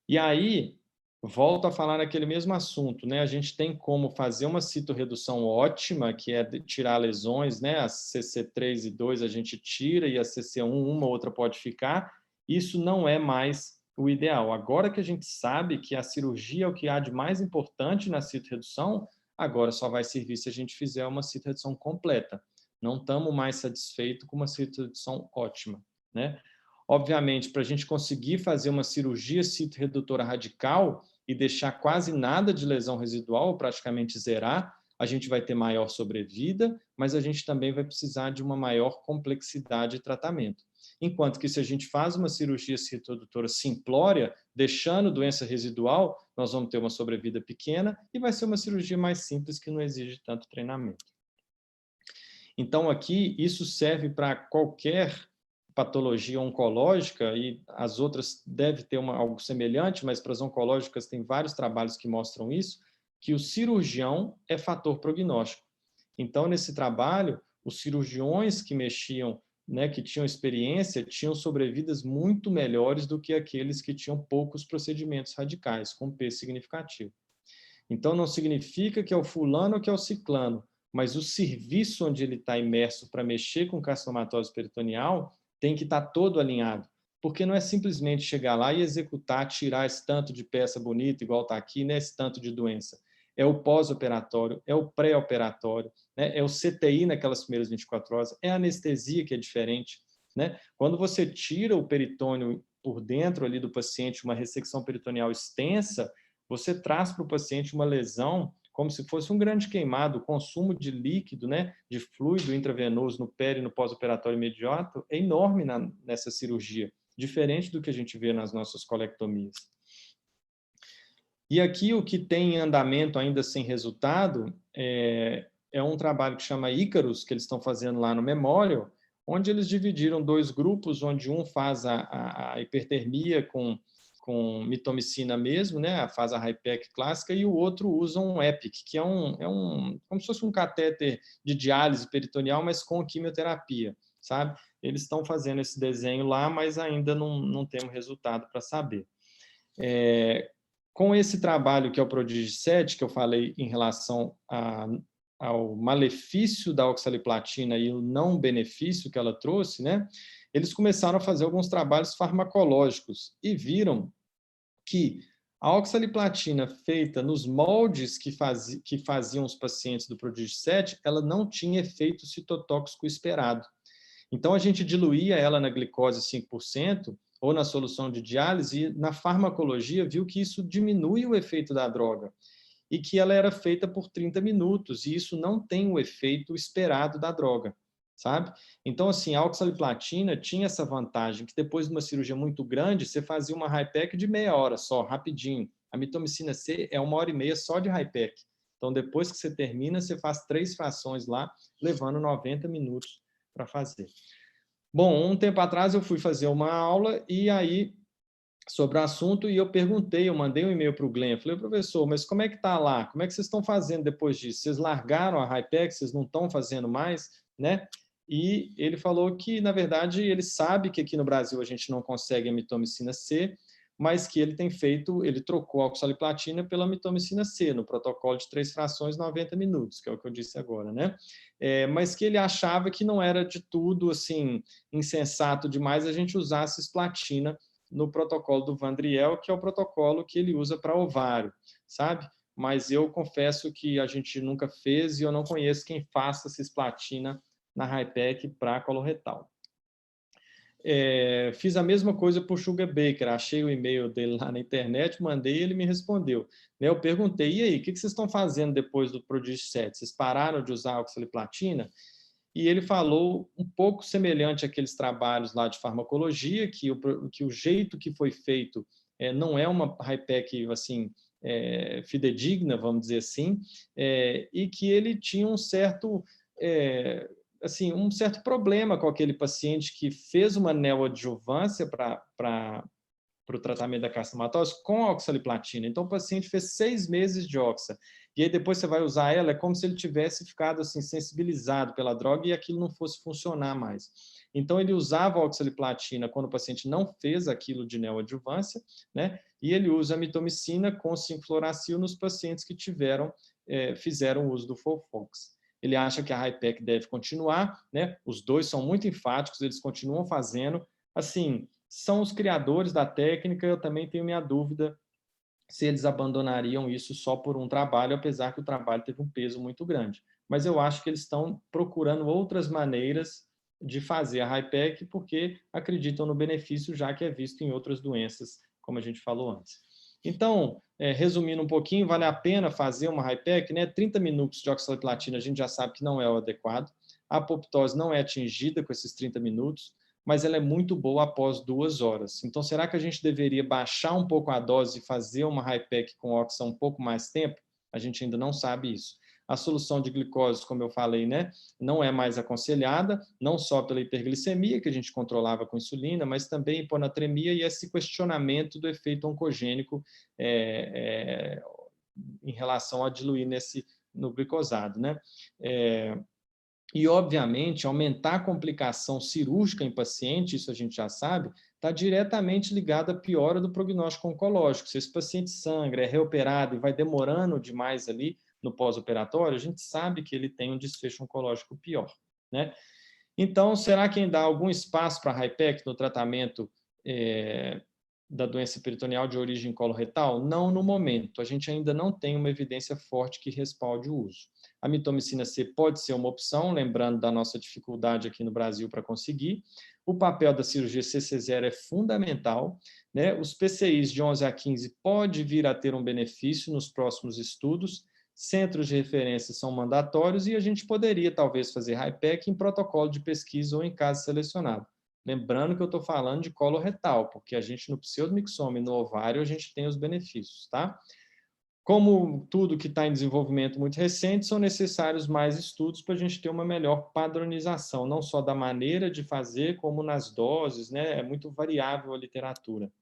E aí, volto a falar naquele mesmo assunto, né? A gente tem como fazer uma citorredução ótima, que é tirar lesões, né? A CC3 e 2 a gente tira e a CC1, uma outra pode ficar. Isso não é mais o ideal. Agora que a gente sabe que a cirurgia é o que há de mais importante na citorredução, agora só vai servir se a gente fizer uma citorredução completa. Não estamos mais satisfeitos com uma citorredução ótima, né? Obviamente, para a gente conseguir fazer uma cirurgia citoredutora radical e deixar quase nada de lesão residual, praticamente zerar, a gente vai ter maior sobrevida, mas a gente também vai precisar de uma maior complexidade de tratamento. Enquanto que se a gente faz uma cirurgia citoredutora simplória, deixando doença residual, nós vamos ter uma sobrevida pequena e vai ser uma cirurgia mais simples que não exige tanto treinamento. Então, aqui, isso serve para qualquer patologia oncológica, e as outras devem ter algo semelhante, mas para as oncológicas tem vários trabalhos que mostram isso, que o cirurgião é fator prognóstico. Então, nesse trabalho, os cirurgiões que mexiam, né, que tinham experiência, tinham sobrevidas muito melhores do que aqueles que tinham poucos procedimentos radicais, com P significativo. Então, não significa que é o fulano ou que é o ciclano, mas o serviço onde ele está imerso para mexer com carcinomatose peritoneal tem que estar todo alinhado, porque não é simplesmente chegar lá e executar, tirar esse tanto de peça bonita, igual está aqui, né, esse tanto de doença. É o pós-operatório, é o pré-operatório, né, é o CTI naquelas primeiras 24 horas, é a anestesia que é diferente, né? Quando você tira o peritônio por dentro ali do paciente, uma ressecção peritoneal extensa, você traz para o paciente uma lesão como se fosse um grande queimado. O consumo de líquido, né, de fluido intravenoso no peri e no pós-operatório imediato é enorme nessa cirurgia, diferente do que a gente vê nas nossas colectomias. E aqui o que tem em andamento ainda sem resultado é um trabalho que chama Icarus, que eles estão fazendo lá no Memorial, onde eles dividiram 2 grupos, onde um faz a hipertermia com mitomicina mesmo, né, faz a HIPEC clássica, e o outro usa um EPIC, que é como se fosse um catéter de diálise peritoneal, mas com quimioterapia, sabe? Eles estão fazendo esse desenho lá, mas ainda não temos resultado para saber. Com esse trabalho que é o PRODIGI 7, que eu falei em relação ao malefício da oxaliplatina e o não benefício que ela trouxe, né, eles começaram a fazer alguns trabalhos farmacológicos e viram que a oxaliplatina feita nos moldes que faziam os pacientes do PRODIGI 7, ela não tinha efeito citotóxico esperado. Então, a gente diluía ela na glicose 5%, ou na solução de diálise, e na farmacologia viu que isso diminui o efeito da droga, e que ela era feita por 30 minutos, e isso não tem o efeito esperado da droga, sabe? Então, assim, a oxaliplatina tinha essa vantagem, que depois de uma cirurgia muito grande, você fazia uma HIPEC de meia hora só, rapidinho. A mitomicina C é 1h30 só de HIPEC. Então, depois que você termina, você faz 3 frações lá, levando 90 minutos para fazer. Bom, um tempo atrás eu fui fazer uma aula e aí sobre o assunto e eu mandei um e-mail para o Glenn, eu falei, professor, mas como é que está lá? Como é que vocês estão fazendo depois disso? Vocês largaram a HIPEC, vocês não estão fazendo mais, né? E ele falou que, na verdade, ele sabe que aqui no Brasil a gente não consegue a mitomicina C, mas que ele trocou a oxaliplatina pela mitomicina C, no protocolo de 3 frações, 90 minutos, que é o que eu disse agora, né? Mas que ele achava que não era de tudo, assim, insensato demais a gente usar cisplatina no protocolo do Vandriel, que é o protocolo que ele usa para ovário, sabe? Mas eu confesso que a gente nunca fez e eu não conheço quem faça cisplatina na HIPEC para coloretal. Fiz a mesma coisa para o Sugar Baker, achei o e-mail dele lá na internet, mandei e ele me respondeu. Eu perguntei, e aí, o que vocês estão fazendo depois do PRODIGI 7? Vocês pararam de usar a oxaliplatina? E ele falou um pouco semelhante àqueles trabalhos lá de farmacologia, que o jeito que foi feito não é uma HIPEC assim, fidedigna, vamos dizer assim, e que ele tinha um certo problema com aquele paciente que fez uma neoadjuvância para para o tratamento da carcinomatose com a oxaliplatina. Então, o paciente fez 6 meses de oxa. E aí, depois você vai usar ela, é como se ele tivesse ficado assim, sensibilizado pela droga e aquilo não fosse funcionar mais. Então, ele usava a oxaliplatina quando o paciente não fez aquilo de neoadjuvância, né? E ele usa a mitomicina com 5-fluoracil nos pacientes que fizeram uso do FOLFOX. Ele acha que a HIPEC deve continuar, né? Os dois são muito enfáticos, eles continuam fazendo. Assim, são os criadores da técnica, eu também tenho minha dúvida se eles abandonariam isso só por um trabalho, apesar que o trabalho teve um peso muito grande. Mas eu acho que eles estão procurando outras maneiras de fazer a HIPEC, porque acreditam no benefício, já que é visto em outras doenças, como a gente falou antes. Então, resumindo um pouquinho, vale a pena fazer uma HIPEC, né? 30 minutos de oxaliplatina a gente já sabe que não é o adequado. A apoptose não é atingida com esses 30 minutos, mas ela é muito boa após 2 horas. Então, será que a gente deveria baixar um pouco a dose e fazer uma HIPEC com oxa um pouco mais tempo? A gente ainda não sabe isso. A solução de glicose, como eu falei, né, não é mais aconselhada, não só pela hiperglicemia, que a gente controlava com insulina, mas também hiponatremia e esse questionamento do efeito oncogênico em relação a diluir no glicosado, né? E, obviamente, aumentar a complicação cirúrgica em paciente, isso a gente já sabe, está diretamente ligado à piora do prognóstico oncológico. Se esse paciente sangra, é reoperado e vai demorando demais ali no pós-operatório, a gente sabe que ele tem um desfecho oncológico pior, né? Então, será que ainda há algum espaço para a HIPEC no tratamento da doença peritoneal de origem coloretal? Não no momento. A gente ainda não tem uma evidência forte que respalde o uso. A mitomicina C pode ser uma opção, lembrando da nossa dificuldade aqui no Brasil para conseguir. O papel da cirurgia CC0 é fundamental, né? Os PCIs de 11 a 15 pode vir a ter um benefício nos próximos estudos. Centros de referência são mandatórios e a gente poderia, talvez, fazer HIPEC em protocolo de pesquisa ou em caso selecionado. Lembrando que eu estou falando de coloretal, porque a gente no pseudomixoma e no ovário a gente tem os benefícios, tá? Como tudo que está em desenvolvimento muito recente, são necessários mais estudos para a gente ter uma melhor padronização, não só da maneira de fazer, como nas doses, né? É muito variável a literatura.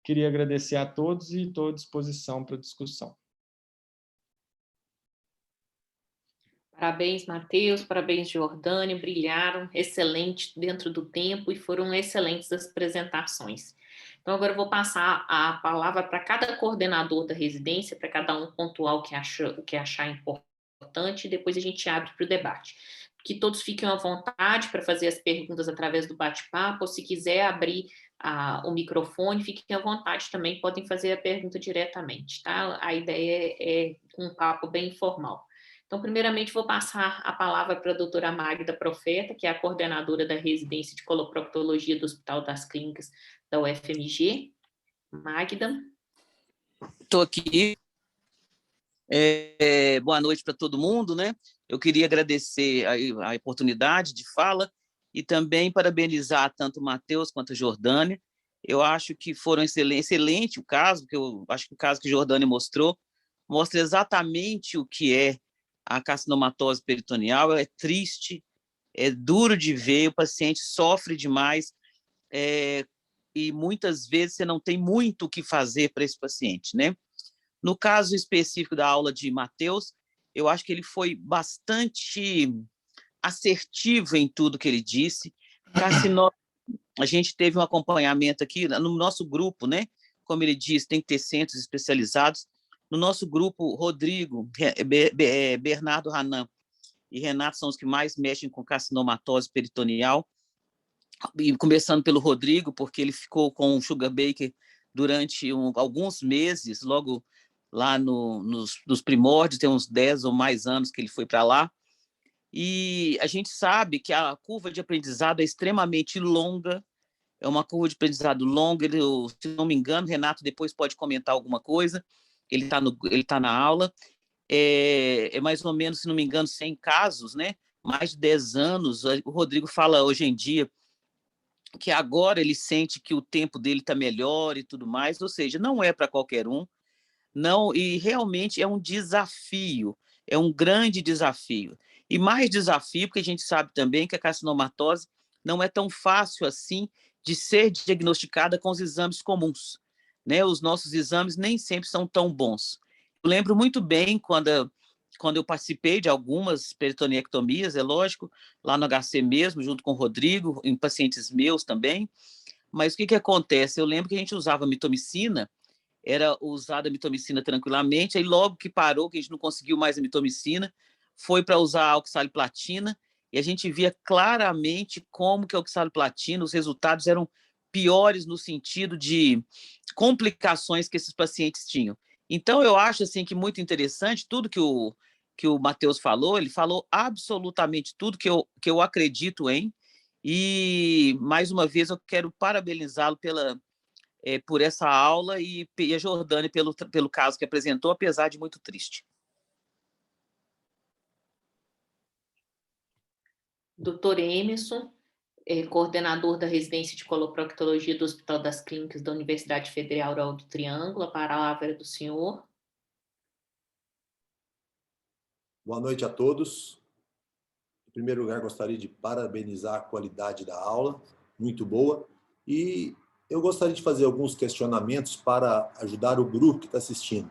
Queria agradecer a todos e estou à disposição para discussão. Parabéns, Matheus, parabéns, Jordânia, brilharam, excelente dentro do tempo e foram excelentes as apresentações. Então, agora eu vou passar a palavra para cada coordenador da residência, para cada um pontuar o que achar importante, e depois a gente abre para o debate. Que todos fiquem à vontade para fazer as perguntas através do bate-papo, ou se quiser abrir o microfone, fiquem à vontade também, podem fazer a pergunta diretamente, tá? A ideia é um papo bem informal. Então, primeiramente, vou passar a palavra para a doutora Magda Profeta, que é a coordenadora da residência de coloproctologia do Hospital das Clínicas da UFMG. Magda. Estou aqui. Boa noite para todo mundo, né? Eu queria agradecer a oportunidade de fala e também parabenizar tanto o Matheus quanto a Jordânia. Eu acho que foram excelente o caso, porque eu acho que o caso que a Jordânia mostrou mostra exatamente o que é a carcinomatose peritoneal. É triste, é duro de ver, o paciente sofre demais e muitas vezes você não tem muito o que fazer para esse paciente, né? No caso específico da aula de Matheus, eu acho que ele foi bastante assertivo em tudo que ele disse. A gente teve um acompanhamento aqui no nosso grupo, né? Como ele disse, tem que ter centros especializados. No nosso grupo, Rodrigo, Bernardo Hanan e Renato são os que mais mexem com carcinomatose peritoneal. E começando pelo Rodrigo, porque ele ficou com o Sugar Baker durante alguns meses, logo lá nos primórdios, tem uns 10 ou mais anos que ele foi para lá. E a gente sabe que a curva de aprendizado é extremamente longa, é uma curva de aprendizado longa. Se não me engano, Renato depois pode comentar alguma coisa, ele tá na aula. É mais ou menos, se não me engano, 100 casos, né? Mais de 10 anos. O Rodrigo fala hoje em dia que agora ele sente que o tempo dele está melhor e tudo mais, ou seja, não é para qualquer um, não, e realmente é um desafio, é um grande desafio. E mais desafio, porque a gente sabe também que a carcinomatose não é tão fácil assim de ser diagnosticada com os exames comuns, né? Os nossos exames nem sempre são tão bons. Eu lembro muito bem quando eu participei de algumas peritonectomias, é lógico, lá no HC mesmo, junto com o Rodrigo, em pacientes meus também. Mas o que acontece? Eu lembro que a gente usava mitomicina, era usada a mitomicina tranquilamente, aí logo que parou, que a gente não conseguiu mais a mitomicina, foi para usar a oxaliplatina, e a gente via claramente como que a oxaliplatina, os resultados eram piores no sentido de complicações que esses pacientes tinham. Então, eu acho assim, que muito interessante tudo que o Matheus falou, ele falou absolutamente tudo que eu acredito em, e, mais uma vez, eu quero parabenizá-lo por essa aula e a Jordânia pelo caso que apresentou, apesar de muito triste. Doutor Emerson, coordenador da residência de coloproctologia do Hospital das Clínicas da Universidade Federal do Triângulo, a palavra é do senhor. Boa noite a todos. Em primeiro lugar, gostaria de parabenizar a qualidade da aula, muito boa, e eu gostaria de fazer alguns questionamentos para ajudar o grupo que está assistindo.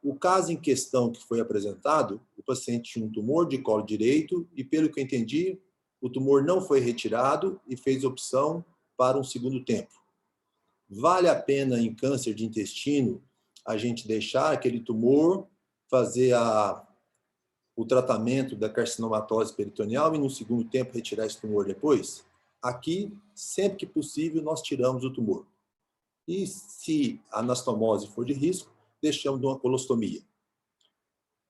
O caso em questão que foi apresentado, o paciente tinha um tumor de colo direito e, pelo que eu entendi, o tumor não foi retirado e fez opção para um segundo tempo. Vale a pena, em câncer de intestino, a gente deixar aquele tumor, fazer o tratamento da carcinomatose peritoneal e, no segundo tempo, retirar esse tumor depois? Aqui, sempre que possível, nós tiramos o tumor. E, se a anastomose for de risco, deixamos de uma colostomia.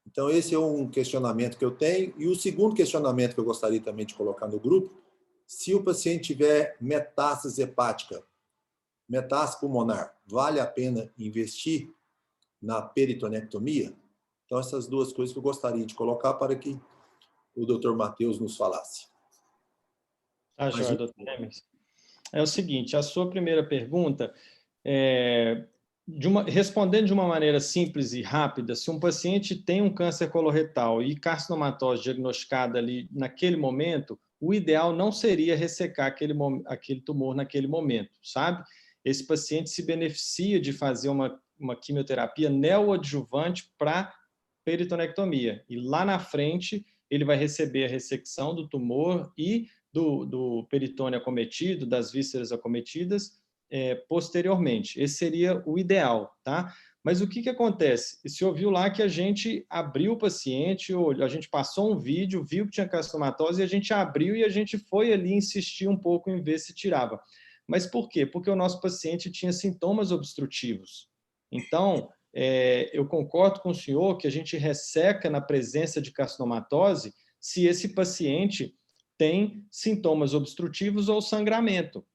Então, esse é um questionamento que eu tenho. E o segundo questionamento que eu gostaria também de colocar no grupo, se o paciente tiver metástase hepática, metástase pulmonar, vale a pena investir na peritonectomia? Então, essas duas coisas que eu gostaria de colocar para que o Dr. Matheus nos falasse. Tá, joia, doutor Emerson. É o seguinte, a sua primeira pergunta, respondendo de uma maneira simples e rápida, se um paciente tem um câncer coloretal e carcinomatose diagnosticada ali naquele momento, o ideal não seria ressecar aquele tumor naquele momento, sabe? Esse paciente se beneficia de fazer uma quimioterapia neoadjuvante para peritonectomia. E lá na frente, ele vai receber a ressecção do tumor e do peritônio acometido, das vísceras acometidas, posteriormente. Esse seria o ideal, tá? Mas o que acontece? Você ouviu lá que a gente abriu o paciente, a gente passou um vídeo, viu que tinha carcinomatose, e a gente abriu e a gente foi ali insistir um pouco em ver se tirava. Mas por quê? Porque o nosso paciente tinha sintomas obstrutivos. Então, eu concordo com o senhor que a gente resseca na presença de carcinomatose se esse paciente tem sintomas obstrutivos ou sangramento.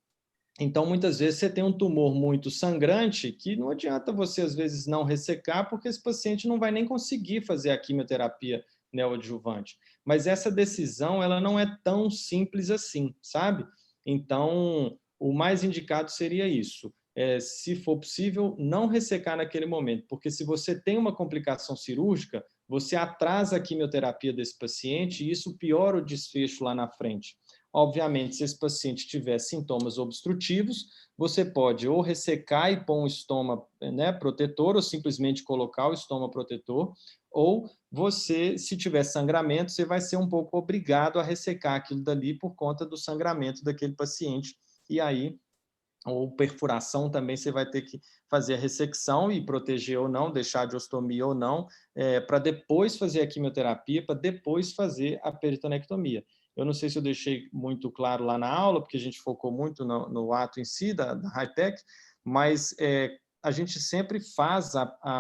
Então, muitas vezes, você tem um tumor muito sangrante que não adianta você, às vezes, não ressecar, porque esse paciente não vai nem conseguir fazer a quimioterapia neoadjuvante. Mas essa decisão, ela não é tão simples assim, sabe? Então, o mais indicado seria isso. Se for possível, não ressecar naquele momento, porque se você tem uma complicação cirúrgica, você atrasa a quimioterapia desse paciente e isso piora o desfecho lá na frente. Obviamente, se esse paciente tiver sintomas obstrutivos, você pode ou ressecar e pôr um estoma, né, protetor, ou simplesmente colocar o estoma protetor, ou você, se tiver sangramento, você vai ser um pouco obrigado a ressecar aquilo dali por conta do sangramento daquele paciente. E aí, ou perfuração também, você vai ter que fazer a ressecção e proteger ou não, deixar de ostomia ou não, para depois fazer a quimioterapia, para depois fazer a peritonectomia. Eu não sei se eu deixei muito claro lá na aula, porque a gente focou muito no ato em si, da high-tech, mas a gente sempre faz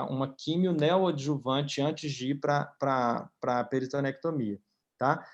uma quimio neoadjuvante antes de ir para a peritonectomia, tá?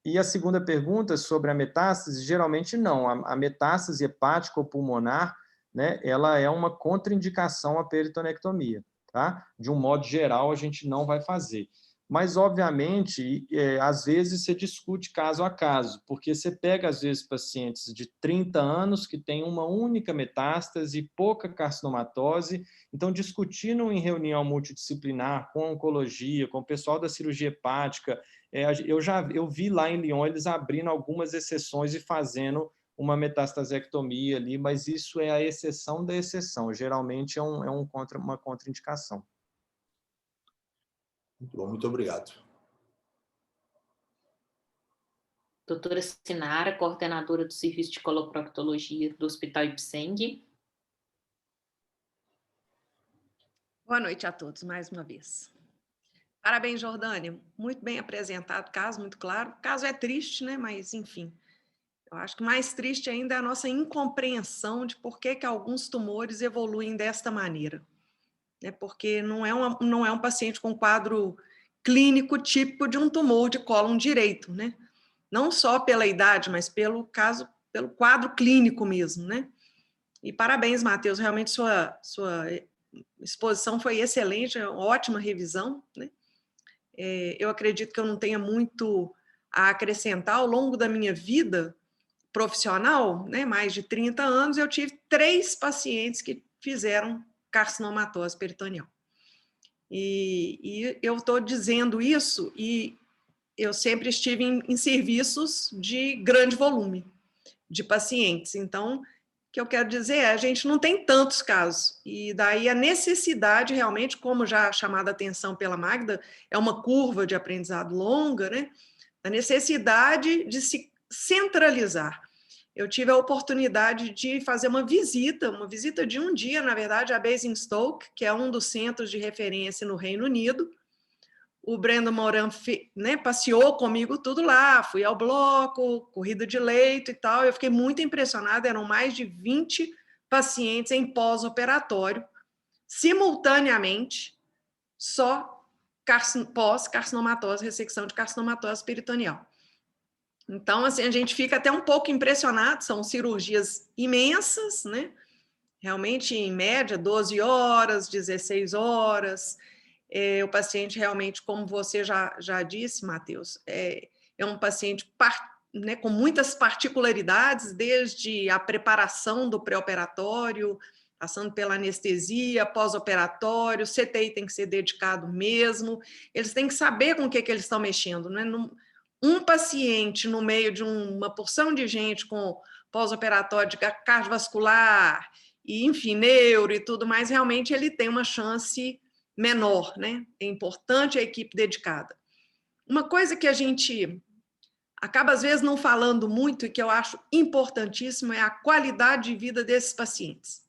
E a segunda pergunta sobre a metástase, geralmente não. A metástase hepática ou pulmonar, né, ela é uma contraindicação à peritonectomia, tá? De um modo geral, a gente não vai fazer. Mas, obviamente, às vezes você discute caso a caso, porque você pega, às vezes, pacientes de 30 anos que têm uma única metástase, pouca carcinomatose, então, discutindo em reunião multidisciplinar com oncologia, com o pessoal da cirurgia hepática, eu vi lá em Lyon eles abrindo algumas exceções e fazendo uma metastasectomia ali, mas isso é a exceção da exceção. Geralmente é uma contraindicação. Muito bom, muito obrigado. Doutora Sinara, coordenadora do Serviço de Coloproctologia do Hospital Ipseng. Boa noite a todos, mais uma vez. Parabéns, Jordânia. Muito bem apresentado, caso muito claro. O caso é triste, né? Mas, enfim, eu acho que mais triste ainda é a nossa incompreensão de por que alguns tumores evoluem desta maneira. Porque não é um paciente com quadro clínico típico de um tumor de cólon direito, né? Não só pela idade, mas pelo quadro clínico mesmo, né? E parabéns, Matheus, realmente sua exposição foi excelente, ótima revisão, né? Eu acredito que eu não tenha muito a acrescentar. Ao longo da minha vida profissional, né, mais de 30 anos, eu tive 3 pacientes que fizeram carcinomatose peritoneal. E eu estou dizendo isso e eu sempre estive em serviços de grande volume de pacientes. Então, o que eu quero dizer é, a gente não tem tantos casos. E daí a necessidade realmente, como já chamada a atenção pela Magda, é uma curva de aprendizado longa, né? A necessidade de se centralizar. Eu tive a oportunidade de fazer uma visita de um dia, na verdade, a Basingstoke, que é um dos centros de referência no Reino Unido. O Brandon Moran, né, passeou comigo tudo lá, fui ao bloco, corrida de leito e tal. Eu fiquei muito impressionada, eram mais de 20 pacientes em pós-operatório, simultaneamente, só pós-carcinomatose, ressecção de carcinomatose peritoneal. Então, assim, a gente fica até um pouco impressionado, são cirurgias imensas, né? Realmente, em média, 12 horas, 16 horas. O paciente realmente, como você já disse, Matheus, é um paciente né, com muitas particularidades, desde a preparação do pré-operatório, passando pela anestesia, pós-operatório, CTI tem que ser dedicado mesmo, eles têm que saber com o que eles estão mexendo, né? Um paciente no meio de uma porção de gente com pós-operatório de cardiovascular, e, enfim, neuro e tudo mais, realmente ele tem uma chance menor, né? É importante a equipe dedicada. Uma coisa que a gente acaba, às vezes, não falando muito e que eu acho importantíssimo é a qualidade de vida desses pacientes.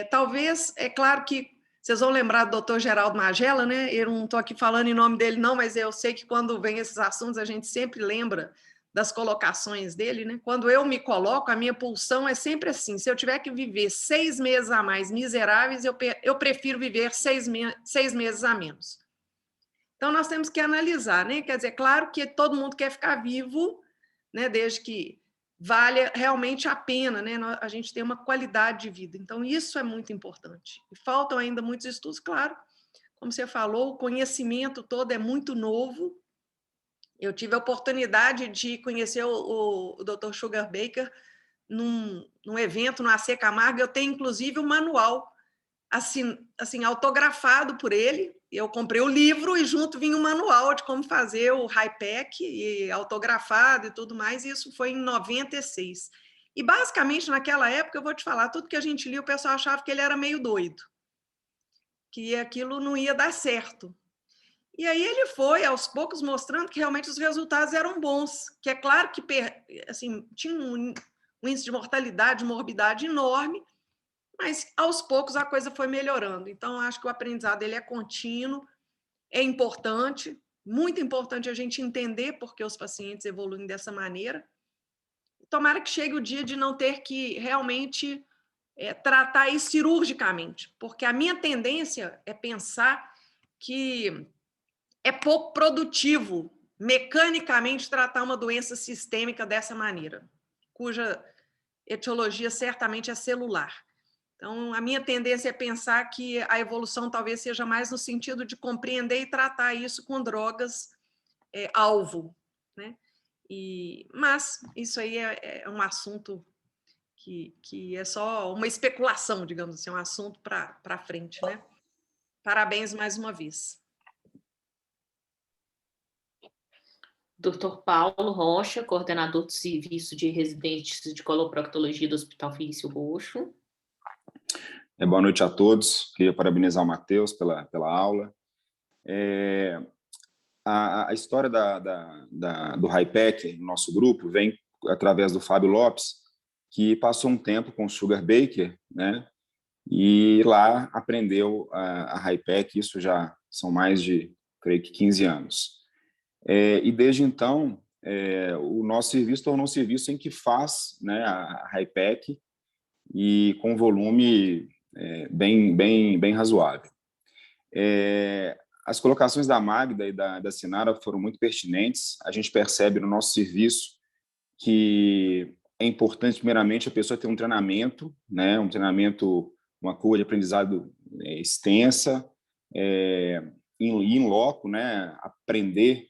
Talvez, é claro que vocês vão lembrar do Dr. Geraldo Magela, né? Eu não estou aqui falando em nome dele, não, mas eu sei que quando vem esses assuntos a gente sempre lembra das colocações dele, né? Quando eu me coloco, a minha pulsão é sempre assim: se eu tiver que viver 6 meses a mais miseráveis, eu prefiro viver 6 meses a menos. Então, nós temos que analisar, né? Quer dizer, claro que todo mundo quer ficar vivo, né? Desde que valha realmente a pena, né? A gente tem uma qualidade de vida. Então, isso é muito importante. E faltam ainda muitos estudos, claro. Como você falou, o conhecimento todo é muito novo. Eu tive a oportunidade de conhecer o Dr. Sugar Baker num evento no AC Camargo. Eu tenho, inclusive, um manual assim, autografado por ele. Eu comprei o livro e junto vinha um manual de como fazer o HIPEC, e autografado e tudo mais. E isso foi em 96. E, basicamente, naquela época, eu vou te falar, tudo que a gente lia, o pessoal achava que ele era meio doido, que aquilo não ia dar certo. E aí ele foi, aos poucos, mostrando que realmente os resultados eram bons, que é claro que assim, tinha um índice de mortalidade, de morbidade enorme, mas aos poucos a coisa foi melhorando. Então, acho que o aprendizado ele é contínuo, é importante, muito importante a gente entender por que os pacientes evoluem dessa maneira. Tomara que chegue o dia de não ter que realmente tratar isso cirurgicamente, porque a minha tendência é pensar que é pouco produtivo mecanicamente tratar uma doença sistêmica dessa maneira, cuja etiologia certamente é celular. Então, a minha tendência é pensar que a evolução talvez seja mais no sentido de compreender e tratar isso com drogas alvo, né? Mas isso aí é um assunto que é só uma especulação, digamos assim, um assunto para frente, né? Parabéns mais uma vez. Dr. Paulo Rocha, coordenador do Serviço de Residentes de Coloproctologia do Hospital Felício Roxo. Boa noite a todos. Queria parabenizar o Matheus pela aula. A história do HiPEC, no nosso grupo, vem através do Fábio Lopes, que passou um tempo com o Sugar Baker, né? E lá aprendeu a HiPEC, isso já são mais de, creio que, 15 anos. E desde então, o nosso serviço tornou um serviço em que faz, né, a HiPEC e com volume bem razoável. As colocações da Magda e da Sinara foram muito pertinentes. A gente percebe no nosso serviço que é importante, primeiramente, a pessoa ter um treinamento, né, uma curva de aprendizado extensa, em loco, né, aprender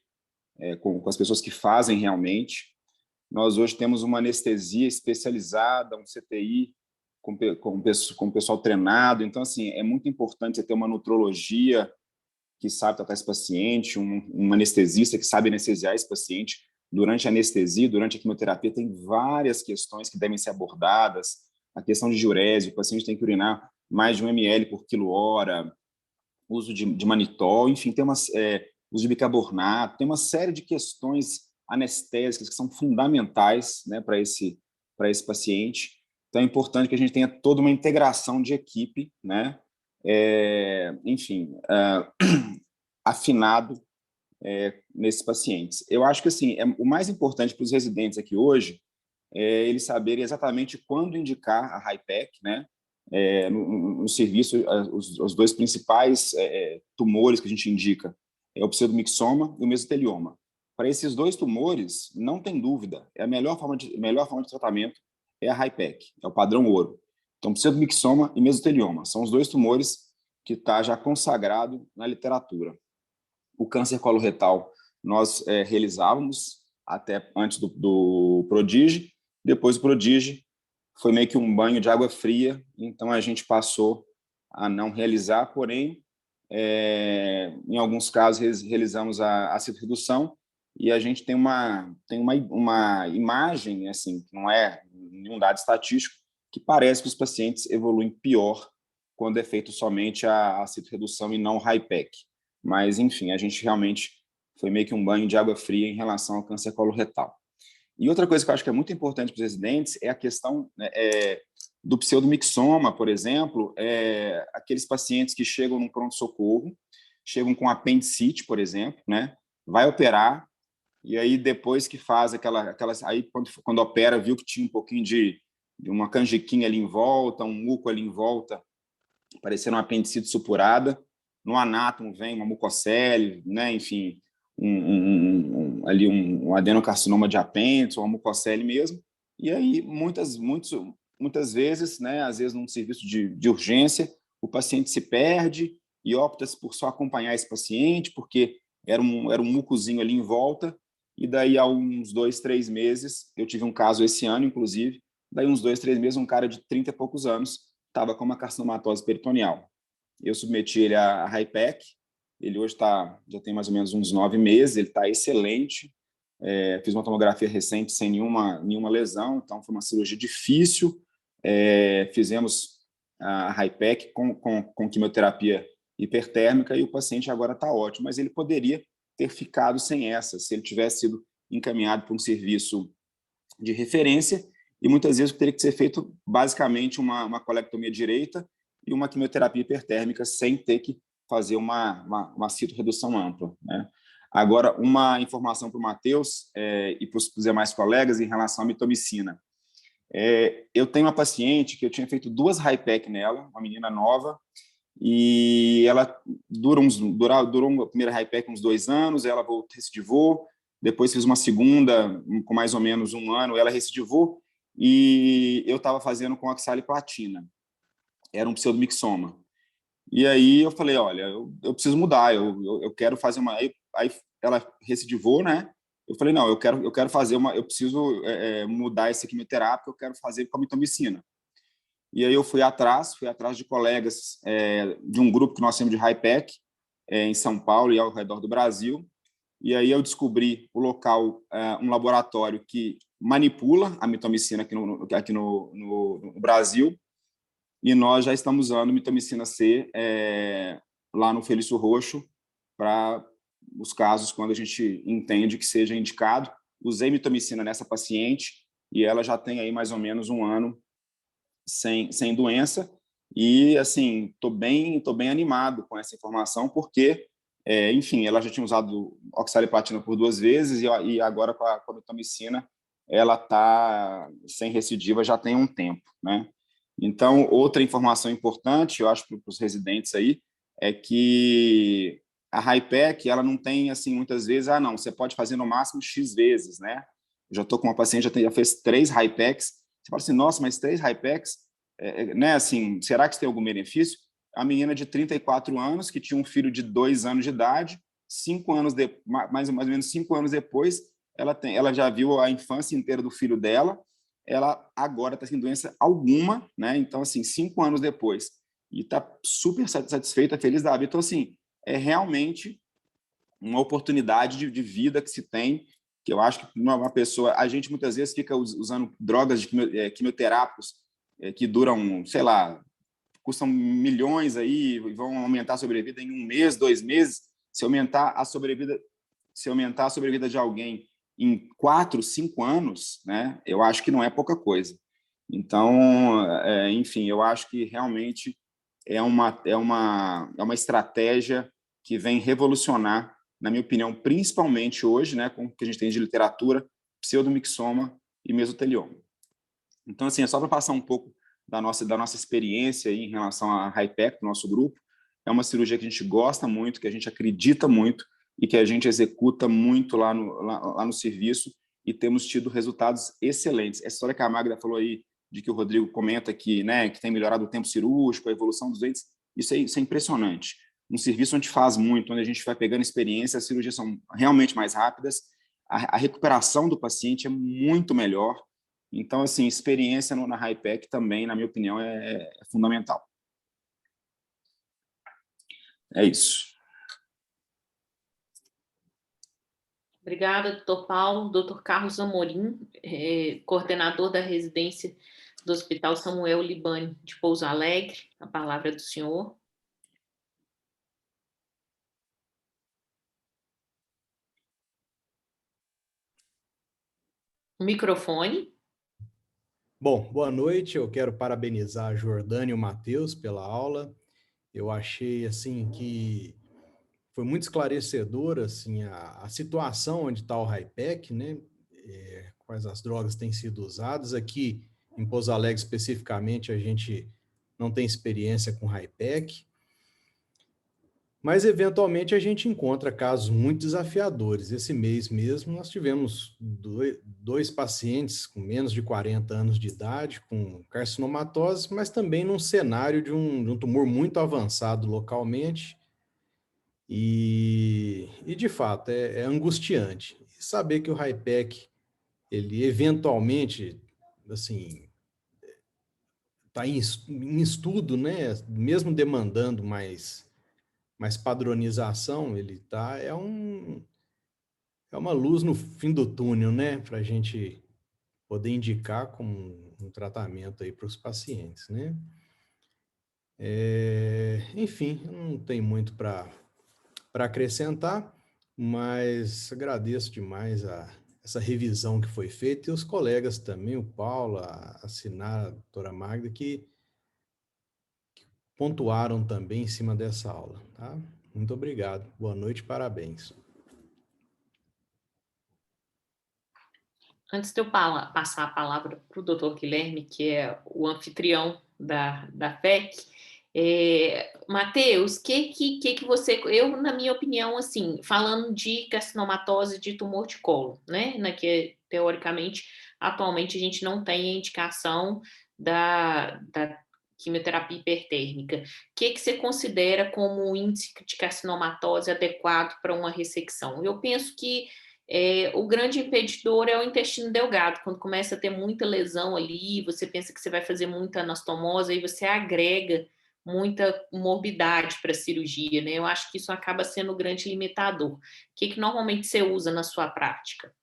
com as pessoas que fazem realmente. Nós hoje temos uma anestesia especializada, um CTI com pessoal treinado. Então, assim, é muito importante você ter uma nutrologia que sabe tratar esse paciente, um anestesista que sabe anestesiar esse paciente. Durante a anestesia, durante a quimioterapia, tem várias questões que devem ser abordadas. A questão de diurese, o paciente tem que urinar mais de 1 ml por quilo-hora, uso de manitol, enfim, uso de bicarbonato, tem uma série de questões anestésicas que são fundamentais, né, para esse paciente. Então, é importante que a gente tenha toda uma integração de equipe, né, afinado nesses pacientes. Eu acho que assim, o mais importante para os residentes aqui hoje é eles saberem exatamente quando indicar a HiPEC, né? No serviço, os dois principais tumores que a gente indica é o pseudomixoma e o mesotelioma. Para esses dois tumores, não tem dúvida, a melhor forma de tratamento é a HiPEC, é o padrão ouro. Então, pseudomixoma e mesotelioma são os dois tumores que está já consagrado na literatura. O câncer coloretal nós realizávamos até antes do PRODIGE, depois do PRODIGE foi meio que um banho de água fria, então a gente passou a não realizar, porém, em alguns casos realizamos a citoredução e a gente tem uma imagem, assim, que não é nenhum dado estatístico, que parece que os pacientes evoluem pior quando é feito somente a citoredução e não o HiPEC. Mas, enfim, a gente realmente foi meio que um banho de água fria em relação ao câncer coloretal. E outra coisa que eu acho que é muito importante para os residentes é a questão do pseudomixoma, por exemplo, aqueles pacientes que chegam no pronto-socorro, chegam com apendicite, por exemplo, né? Vai operar, e aí depois que faz aí quando opera, viu que tinha um pouquinho de uma canjiquinha ali em volta, um muco ali em volta, parecendo uma apendicite supurada. No anátomo vem uma mucocele, né? Enfim, ali um adenocarcinoma de apêndice, uma mucocele mesmo. E aí, muitas vezes, né? Às vezes, num serviço de urgência, o paciente se perde e opta por só acompanhar esse paciente, porque era um mucozinho ali em volta. E daí, há uns 2, 3 meses, eu tive um caso esse ano, inclusive, daí uns 2, 3 meses, um cara de 30 e poucos anos estava com uma carcinomatose peritoneal. Eu submeti ele à HiPEC, ele hoje já tem mais ou menos uns 9 meses, ele está excelente, fiz uma tomografia recente sem nenhuma lesão, então foi uma cirurgia difícil, fizemos a HiPEC com quimioterapia hipertérmica e o paciente agora está ótimo, mas ele poderia ter ficado sem essa, se ele tivesse sido encaminhado para um serviço de referência, e muitas vezes teria que ser feito basicamente uma colectomia direita e uma quimioterapia hipertérmica sem ter que fazer uma citoredução ampla, né? Agora, uma informação para o Matheus e para os demais colegas em relação à mitomicina. Eu tenho uma paciente que eu tinha feito 2 HiPEC nela, uma menina nova, e ela durou a primeira HiPEC uns 2 anos, ela recidivou, depois fiz uma segunda, com mais ou menos 1 ano, ela recidivou, e eu estava fazendo com oxaliplatina. Era um pseudomixoma. E aí eu falei, olha, eu preciso mudar, eu quero fazer uma... Aí ela recidivou, né? Eu falei, não, eu quero fazer eu preciso mudar essa quimioterapia, eu quero fazer com a mitomicina. E aí eu fui atrás de colegas de um grupo que nós temos de HiPEC em São Paulo e ao redor do Brasil, e aí eu descobri o local, um laboratório que manipula a mitomicina aqui no Brasil, e nós já estamos usando mitomicina C lá no Felício Roxo para os casos quando a gente entende que seja indicado. Usei mitomicina nessa paciente e ela já tem aí mais ou menos 1 ano sem doença, e assim, tô bem animado com essa informação, porque enfim, ela já tinha usado oxaliplatina por 2 vezes e agora com a mitomicina ela está sem recidiva já tem um tempo, né? Então, outra informação importante, eu acho, para os residentes aí, é que a HiPEC, ela não tem, assim, muitas vezes, não, você pode fazer no máximo X vezes, né? Eu já estou com uma paciente, já fez 3 HiPECs, você fala assim, nossa, mas 3 HiPECs, né, assim, será que isso tem algum benefício? A menina de 34 anos, que tinha um filho de 2 anos de idade, mais ou menos 5 anos depois, ela já viu a infância inteira do filho dela, ela agora está sem doença alguma, né? Então, assim, 5 anos depois, e está super satisfeita, feliz da vida. Então, assim, é realmente uma oportunidade de vida que se tem, que eu acho que uma pessoa... A gente, muitas vezes, fica usando drogas de quimioterápicos que duram, sei lá, custam milhões aí, e vão aumentar a sobrevida em 1 mês, 2 meses. Se aumentar a sobrevida de alguém em 4, 5 anos, né, eu acho que não é pouca coisa. Então, enfim, eu acho que realmente é uma estratégia que vem revolucionar, na minha opinião, principalmente hoje, né, com o que a gente tem de literatura, pseudomixoma e mesotelioma. Então, assim, é só para passar um pouco da nossa experiência aí em relação à HiPEC, do nosso grupo. É uma cirurgia que a gente gosta muito, que a gente acredita muito e que a gente executa muito lá no serviço, e temos tido resultados excelentes. Essa história que a Magda falou aí, de que o Rodrigo comenta que, né, que tem melhorado o tempo cirúrgico, a evolução dos dentes, isso é impressionante. Um serviço onde faz muito, onde a gente vai pegando experiência, as cirurgias são realmente mais rápidas, a recuperação do paciente é muito melhor. Então, assim, experiência na HiPEC também, na minha opinião, é fundamental. É isso. Obrigada, doutor Paulo. Doutor Carlos Amorim, coordenador da residência do Hospital Samuel Libani de Pouso Alegre. A palavra é do senhor. Microfone. Bom, boa noite. Eu quero parabenizar a Jordânia e o Matheus pela aula. Eu achei assim que foi muito esclarecedora assim a situação onde está o HiPEC, né? Quais as drogas têm sido usadas aqui em Pouso Alegre especificamente, a gente não tem experiência com HiPEC, mas eventualmente a gente encontra casos muito desafiadores. Esse mês mesmo nós tivemos dois pacientes com menos de 40 anos de idade, com carcinomatose, mas também num cenário de um tumor muito avançado localmente, e de fato é angustiante. E saber que o HiPEC, ele eventualmente, assim, está em estudo, né? Mesmo demandando mais padronização, ele tá, é uma luz no fim do túnel, né? Para a gente poder indicar como um tratamento aí para os pacientes, né? Enfim, não tem muito para acrescentar, mas agradeço demais essa revisão que foi feita, e os colegas também, o Paulo, a Sinara, a doutora Magda, que pontuaram também em cima dessa aula, tá? Muito obrigado. Boa noite, parabéns. Antes de eu passar a palavra para o doutor Guilherme, que é o anfitrião da FEC, Matheus, que você... Eu, na minha opinião, assim, falando de carcinomatose de tumor de colo, né? Que, teoricamente, atualmente a gente não tem a indicação da quimioterapia hipertérmica. O que você considera como um índice de carcinomatose adequado para uma ressecção? Eu penso que o grande impedidor é o intestino delgado. Quando começa a ter muita lesão ali, você pensa que você vai fazer muita anastomose, aí você agrega muita morbidade para a cirurgia, né? Eu acho que isso acaba sendo o grande limitador. O que normalmente você usa na sua prática?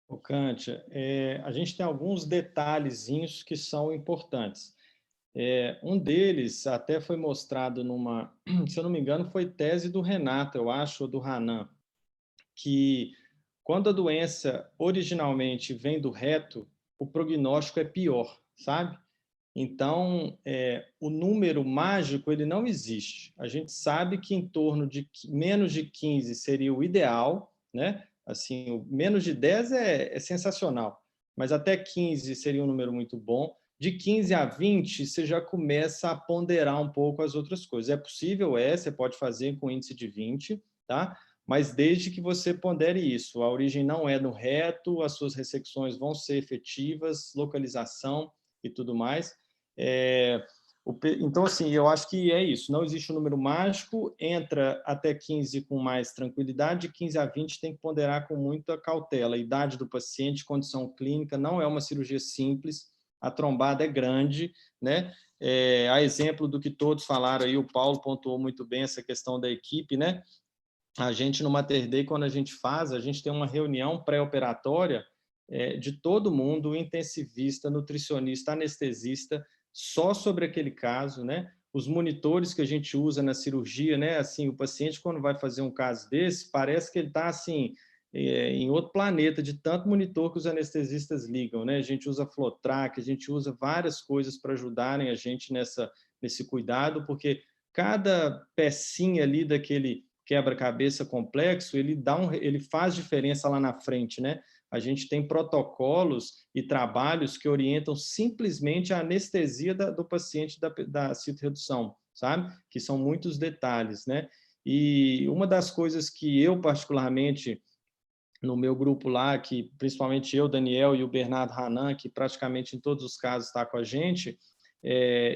Ô, Cântia, a gente tem alguns detalhezinhos que são importantes. Um deles até foi mostrado numa, se eu não me engano, foi tese do Renato, eu acho, ou do Hanan, que quando a doença originalmente vem do reto, o prognóstico é pior, sabe? Então, o número mágico, ele não existe. A gente sabe que em torno de menos de 15 seria o ideal, né? Assim, o menos de 10 é sensacional, mas até 15 seria um número muito bom. De 15 a 20, você já começa a ponderar um pouco as outras coisas. É possível, você pode fazer com índice de 20, tá? Mas desde que você pondere isso. A origem não é no reto, as suas ressecções vão ser efetivas, localização e tudo mais. Então, assim, eu acho que é isso. Não existe um número mágico, entra até 15 com mais tranquilidade, de 15 a 20 tem que ponderar com muita cautela. A idade do paciente, condição clínica, não é uma cirurgia simples, a trombada é grande, né? A exemplo do que todos falaram aí, o Paulo pontuou muito bem essa questão da equipe, né? A gente no Mater Dei, quando a gente tem uma reunião pré-operatória de todo mundo, intensivista, nutricionista, anestesista, só sobre aquele caso, né? Os monitores que a gente usa na cirurgia, né? Assim, o paciente, quando vai fazer um caso desse, parece que ele está, assim, em outro planeta, de tanto monitor que os anestesistas ligam, né? A gente usa Flotrac, a gente usa várias coisas para ajudarem a gente nesse cuidado, porque cada pecinha ali daquele quebra-cabeça complexo, ele faz diferença lá na frente, né? A gente tem protocolos e trabalhos que orientam simplesmente a anestesia do paciente da citorredução, sabe? Que são muitos detalhes, né? E uma das coisas que eu, particularmente, no meu grupo lá, que principalmente eu, Daniel e o Bernardo Hanan, que praticamente em todos os casos está com a gente,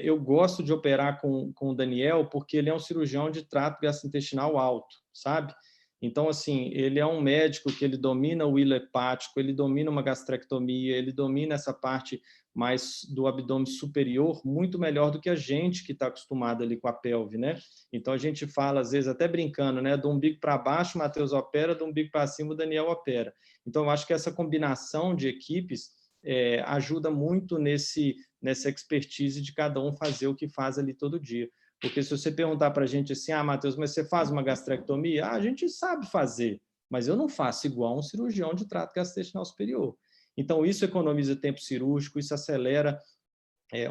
eu gosto de operar com o Daniel porque ele é um cirurgião de trato gastrointestinal alto, sabe? Então, assim, ele é um médico que ele domina o hilo hepático, ele domina uma gastrectomia, ele domina essa parte mais do abdômen superior muito melhor do que a gente que está acostumado ali com a pelve, né? Então, a gente fala, às vezes, até brincando, né? Do umbigo para baixo, o Matheus opera, do umbigo para cima, o Daniel opera. Então, eu acho que essa combinação de equipes ajuda muito nessa expertise de cada um fazer o que faz ali todo dia. Porque se você perguntar para a gente assim, Matheus, mas você faz uma gastrectomia? A gente sabe fazer, mas eu não faço igual um cirurgião de trato gastrointestinal superior. Então, isso economiza tempo cirúrgico, isso acelera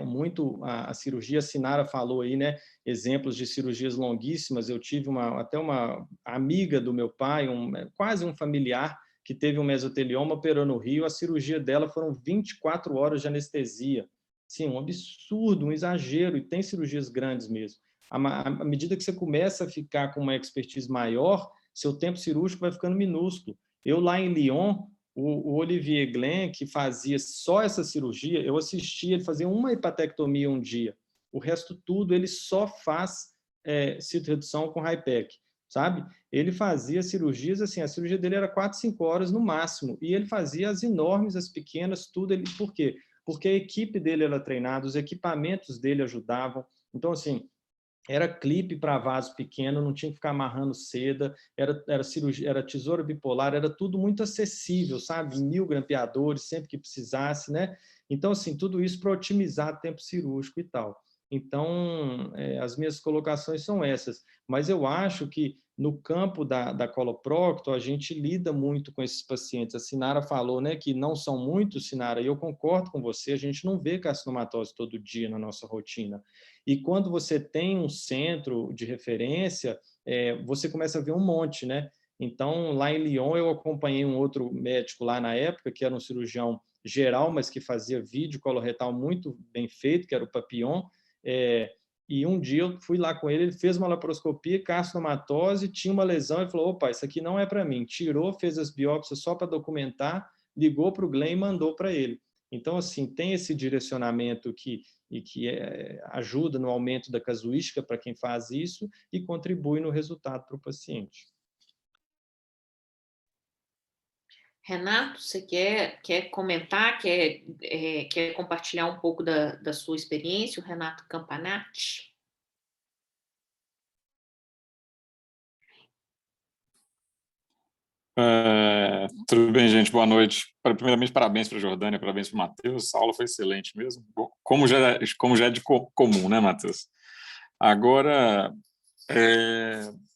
muito a cirurgia. A Sinara falou aí, né, exemplos de cirurgias longuíssimas. Eu tive até uma amiga do meu pai, quase um familiar, que teve um mesotelioma, operou no Rio. A cirurgia dela foram 24 horas de anestesia. Sim, um absurdo, um exagero, e tem cirurgias grandes mesmo. À medida que você começa a ficar com uma expertise maior, seu tempo cirúrgico vai ficando minúsculo. Eu lá em Lyon, o Olivier Glen, que fazia só essa cirurgia, eu assistia ele fazer uma hepatectomia um dia. O resto tudo ele só faz citorredução com HIPEC, sabe? Ele fazia cirurgias, assim, a cirurgia dele era 4, 5 horas no máximo, e ele fazia as enormes, as pequenas, tudo. Por quê? Porque a equipe dele era treinada, os equipamentos dele ajudavam. Então, assim, era clipe para vaso pequeno, não tinha que ficar amarrando seda, era cirurgia, era tesoura bipolar, era tudo muito acessível, sabe? 1000 grampeadores, sempre que precisasse, né? Então, assim, tudo isso para otimizar tempo cirúrgico e tal. Então, as minhas colocações são essas. Mas eu acho que no campo da coloprocto, a gente lida muito com esses pacientes. A Sinara falou, né, que não são muitos, Sinara, e eu concordo com você, a gente não vê carcinomatose todo dia na nossa rotina. E quando você tem um centro de referência, você começa a ver um monte, né? Então, lá em Lyon, eu acompanhei um outro médico lá na época, que era um cirurgião geral, mas que fazia vídeo coloretal muito bem feito, que era o Papillon, e um dia eu fui lá com ele, ele fez uma laparoscopia, carcinomatose, tinha uma lesão, ele falou, opa, isso aqui não é para mim. Tirou, fez as biópsias só para documentar, ligou para o Glenn e mandou para ele. Então, assim, tem esse direcionamento que ajuda no aumento da casuística para quem faz isso e contribui no resultado para o paciente. Renato, você quer comentar, quer compartilhar um pouco da sua experiência, o Renato Campanati? Tudo bem, gente? Boa noite. Primeiramente, parabéns para a Jordânia, parabéns para o Matheus. A aula foi excelente mesmo, como já é de comum, né, Matheus? Agora,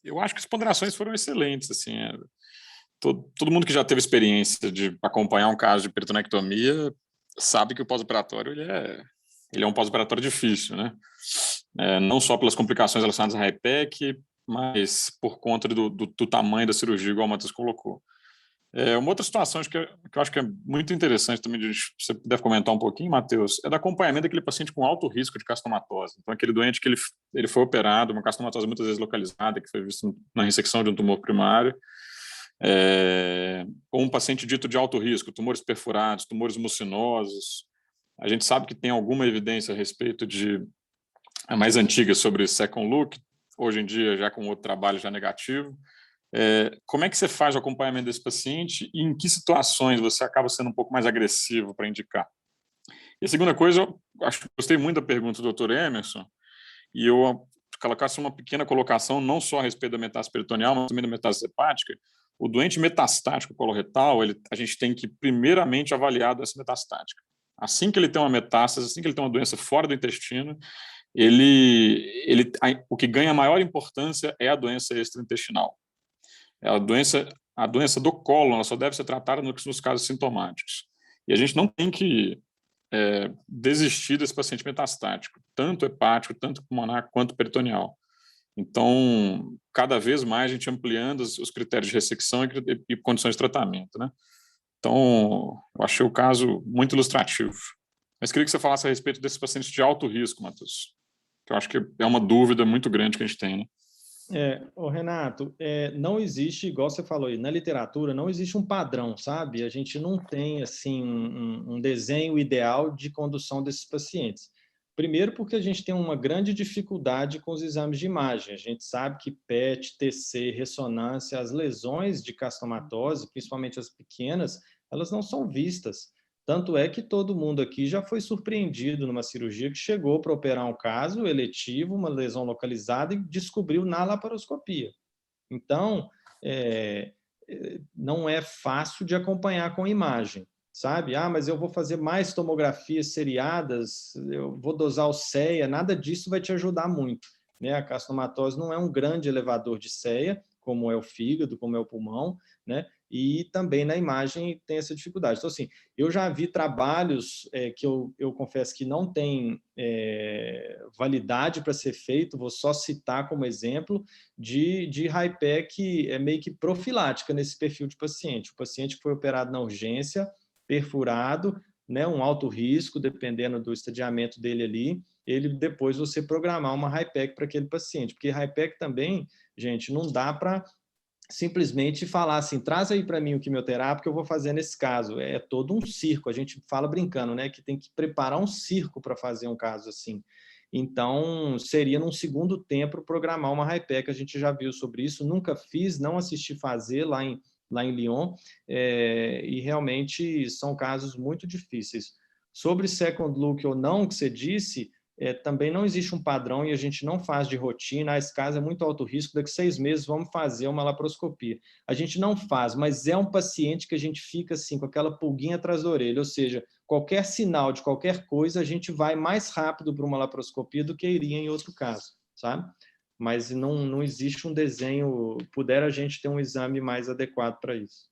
eu acho que as ponderações foram excelentes. Assim, todo mundo que já teve experiência de acompanhar um caso de peritonectomia sabe que o pós-operatório ele é um pós-operatório difícil, né? Não só pelas complicações relacionadas à HIPEC, mas por conta do tamanho da cirurgia, igual o Matheus colocou. Uma outra situação que eu acho que é muito interessante também, você deve comentar um pouquinho, Matheus, é do acompanhamento daquele paciente com alto risco de carcinomatose. Então, aquele doente que ele foi operado, uma carcinomatose muitas vezes localizada, que foi vista na ressecção de um tumor primário, ou um paciente dito de alto risco, tumores perfurados, tumores mucinosos. A gente sabe que tem alguma evidência a respeito a mais antiga sobre second look, hoje em dia já com outro trabalho já negativo. Como é que você faz o acompanhamento desse paciente e em que situações você acaba sendo um pouco mais agressivo para indicar? E a segunda coisa, eu gostei muito da pergunta do Dr. Emerson, e eu colocasse uma pequena colocação, não só a respeito da metástase peritoneal, mas também da metástase hepática. O doente metastático coloretal, a gente tem que primeiramente avaliar a doença metastática. Assim que ele tem uma metástase, assim que ele tem uma doença fora do intestino, o que ganha maior importância é a doença extraintestinal. A doença do cólon, ela só deve ser tratada nos casos sintomáticos. E a gente não tem que desistir desse paciente metastático, tanto hepático, tanto pulmonar, quanto peritoneal. Então, cada vez mais a gente ampliando os critérios de ressecção e condições de tratamento, né? Então, eu achei o caso muito ilustrativo. Mas queria que você falasse a respeito desses pacientes de alto risco, Matheus, que eu acho que é uma dúvida muito grande que a gente tem, né? Renato, não existe, igual você falou aí, na literatura não existe um padrão, sabe? A gente não tem assim um desenho ideal de condução desses pacientes. Primeiro porque a gente tem uma grande dificuldade com os exames de imagem. A gente sabe que PET, TC, ressonância, as lesões de carcinomatose, principalmente as pequenas, elas não são vistas. Tanto é que todo mundo aqui já foi surpreendido numa cirurgia que chegou para operar um caso eletivo, uma lesão localizada, e descobriu na laparoscopia. Então, não é fácil de acompanhar com imagem, sabe? Mas eu vou fazer mais tomografias seriadas, eu vou dosar o CEA, nada disso vai te ajudar muito, né? A carcinomatose não é um grande elevador de CEA, como é o fígado, como é o pulmão, né? E também na imagem tem essa dificuldade. Então, assim, eu já vi trabalhos que eu confesso que não tem validade para ser feito, vou só citar como exemplo, de HIPEC meio que profilática nesse perfil de paciente. O paciente foi operado na urgência, perfurado, né, um alto risco, dependendo do estadiamento dele ali, ele depois você programar uma HIPEC para aquele paciente, porque HIPEC também, gente, não dá para simplesmente falar assim, traz aí para mim o quimioterápico que eu vou fazer nesse caso. É todo um circo, a gente fala brincando, né, que tem que preparar um circo para fazer um caso assim. Então, seria num segundo tempo programar uma HIPEC, a gente já viu sobre isso, nunca fiz, não assisti fazer lá em Lyon, e realmente são casos muito difíceis. Sobre second look ou não, que você disse, também não existe um padrão e a gente não faz de rotina, esse caso é muito alto risco, daqui a 6 meses vamos fazer uma laparoscopia. A gente não faz, mas é um paciente que a gente fica assim, com aquela pulguinha atrás da orelha, ou seja, qualquer sinal de qualquer coisa, a gente vai mais rápido para uma laparoscopia do que iria em outro caso, sabe? Mas não existe um desenho, pudera a gente ter um exame mais adequado para isso.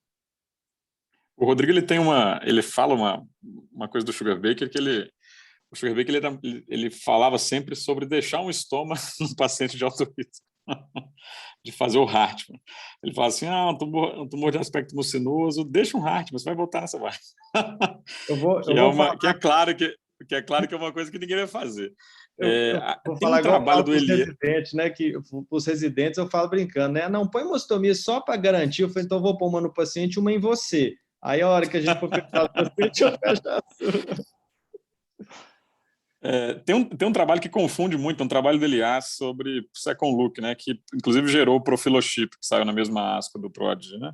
O Rodrigo ele fala uma coisa do Sugar Baker, que o Sugar Baker ele falava sempre sobre deixar um estoma no paciente de alto risco, de fazer o Hartmann. Ele fala assim, um tumor de aspecto mucinoso, deixa um Hartmann, você vai voltar nessa vaga. Que é claro que é uma coisa que ninguém vai fazer. Vou tem falar um trabalho do Elie. Residentes, né? Que os residentes eu falo brincando, né? Não, põe mostomia só para garantir. Eu falei, então eu vou pôr uma no paciente, uma em você. Aí a hora que a gente for fechar o paciente, eu fecho a sua. Tem um trabalho que confunde muito, um trabalho do Elias sobre second look, né? Que inclusive gerou o Profiloship, que saiu na mesma aspa do Prodigy, né?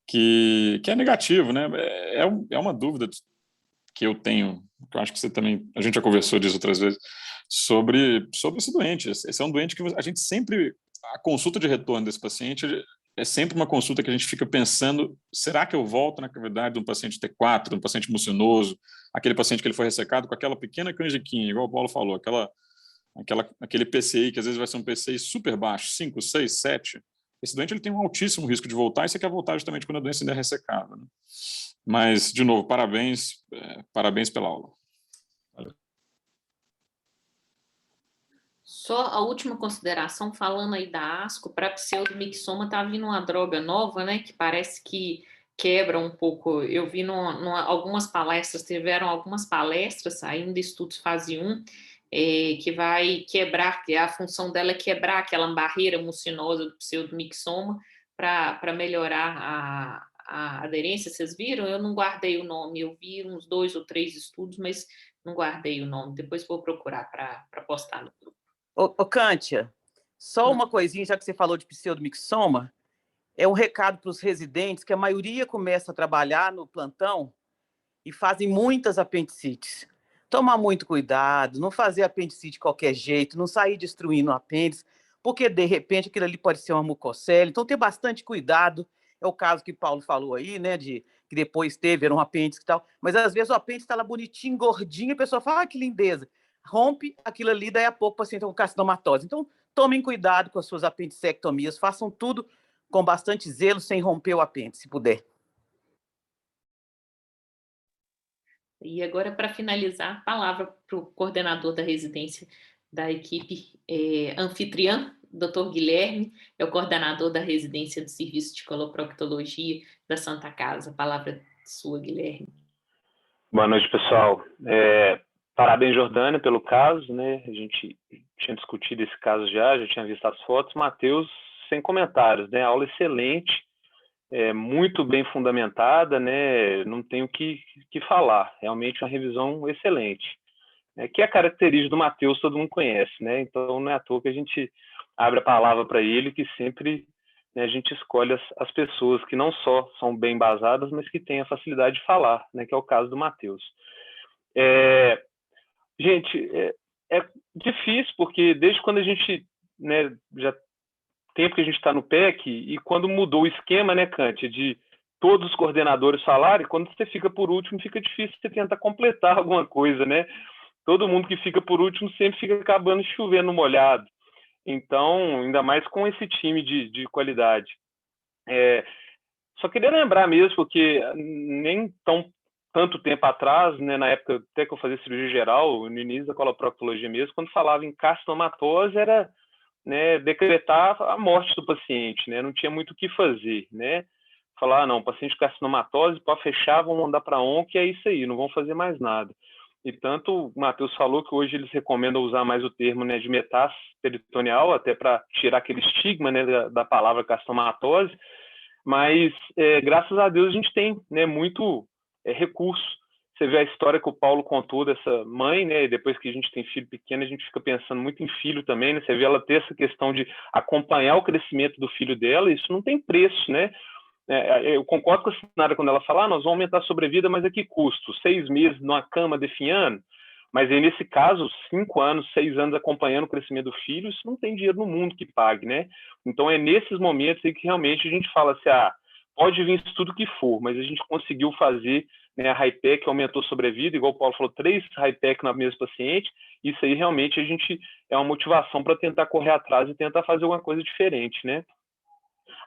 que é negativo, né? É uma dúvida que eu tenho, que eu acho que você também, a gente já conversou disso outras vezes, sobre esse doente. Esse é um doente que a gente sempre, a consulta de retorno desse paciente é sempre uma consulta que a gente fica pensando, será que eu volto na cavidade de um paciente T4, de um paciente mucinoso, aquele paciente que ele foi ressecado com aquela pequena canjiquinha, igual o Paulo falou, aquele PCI, que às vezes vai ser um PCI super baixo, 5, 6, 7. Esse doente ele tem um altíssimo risco de voltar, e você quer voltar justamente quando a doença ainda é ressecada, né? Mas, de novo, parabéns pela aula. Valeu. Só a última consideração, falando aí da ASCO, para pseudomixoma tá vindo uma droga nova, né, que parece que quebra um pouco. Eu vi algumas palestras, tiveram algumas palestras, ainda estudos fase 1, que vai quebrar, que a função dela é quebrar aquela barreira mucinosa do pseudomixoma para melhorar a aderência. Vocês viram? Eu não guardei o nome, eu vi uns 2 ou 3 estudos, mas não guardei o nome. Depois vou procurar para postar no grupo. Ô, Cântia, só uma coisinha, já que você falou de pseudomixoma, é um recado para os residentes que a maioria começa a trabalhar no plantão e fazem muitas apendicites. Tomar muito cuidado, não fazer apendicite de qualquer jeito, não sair destruindo o apêndice, porque de repente aquilo ali pode ser uma mucocele. Então, ter bastante cuidado. É o caso que o Paulo falou aí, né, de que depois era um apêndice e tal, mas às vezes o apêndice está lá bonitinho, gordinho, e a pessoa fala, que lindeza. Rompe aquilo ali, daí a pouco o paciente está com carcinomatose. Então, tomem cuidado com as suas apendicectomias, façam tudo com bastante zelo, sem romper o apêndice, se puder. E agora, para finalizar, a palavra para o coordenador da residência da equipe anfitriã, Dr. Guilherme, é o coordenador da residência do Serviço de Coloproctologia da Santa Casa. A palavra é sua, Guilherme. Boa noite, pessoal. Parabéns, Jordânia, pelo caso, né? A gente tinha discutido esse caso já tinha visto as fotos. Matheus, sem comentários, né? Aula excelente, muito bem fundamentada, né? Não tenho o que falar. Realmente uma revisão excelente. Que é a característica do Matheus, todo mundo conhece, né? Então não é à toa que a gente abre a palavra para ele, que sempre, né, a gente escolhe as pessoas que não só são bem embasadas, mas que têm a facilidade de falar, né? Que é o caso do Matheus. Gente, é difícil, porque desde quando a gente, né, já tempo que a gente está no PEC, e quando mudou o esquema, né, Cântia, de todos os coordenadores falarem, quando você fica por último, fica difícil você tentar completar alguma coisa, né? Todo mundo que fica por último sempre fica acabando chovendo molhado. Então, ainda mais com esse time de qualidade. Só queria lembrar mesmo, porque nem tanto tempo atrás, né, na época até que eu fazia cirurgia geral, no início da coloproctologia mesmo, quando falava em carcinomatose, era, né, decretar a morte do paciente, né? Não tinha muito o que fazer, né? Falar, não, paciente com carcinomatose, pode fechar, vão mandar para ONC, é isso aí, não vão fazer mais nada. E tanto o Matheus falou que hoje eles recomendam usar mais o termo, né, de metástase peritoneal, até para tirar aquele estigma, né, da palavra carcinomatose, mas graças a Deus a gente tem, né, muito recurso. Você vê a história que o Paulo contou dessa mãe, né, e depois que a gente tem filho pequeno, a gente fica pensando muito em filho também, né? Você vê ela ter essa questão de acompanhar o crescimento do filho dela, isso não tem preço, né? Eu concordo com a Sinara quando ela fala, nós vamos aumentar a sobrevida, mas a que custo? 6 meses numa cama definhando? Mas aí, nesse caso, 5 anos, 6 anos acompanhando o crescimento do filho, isso não tem dinheiro no mundo que pague, né? Então, é nesses momentos aí que realmente a gente fala assim, pode vir isso tudo que for, mas a gente conseguiu fazer, né, a HIPEC aumentou a sobrevida, igual o Paulo falou, 3 HIPEC na mesma paciente, isso aí realmente a gente é uma motivação para tentar correr atrás e tentar fazer alguma coisa diferente, né?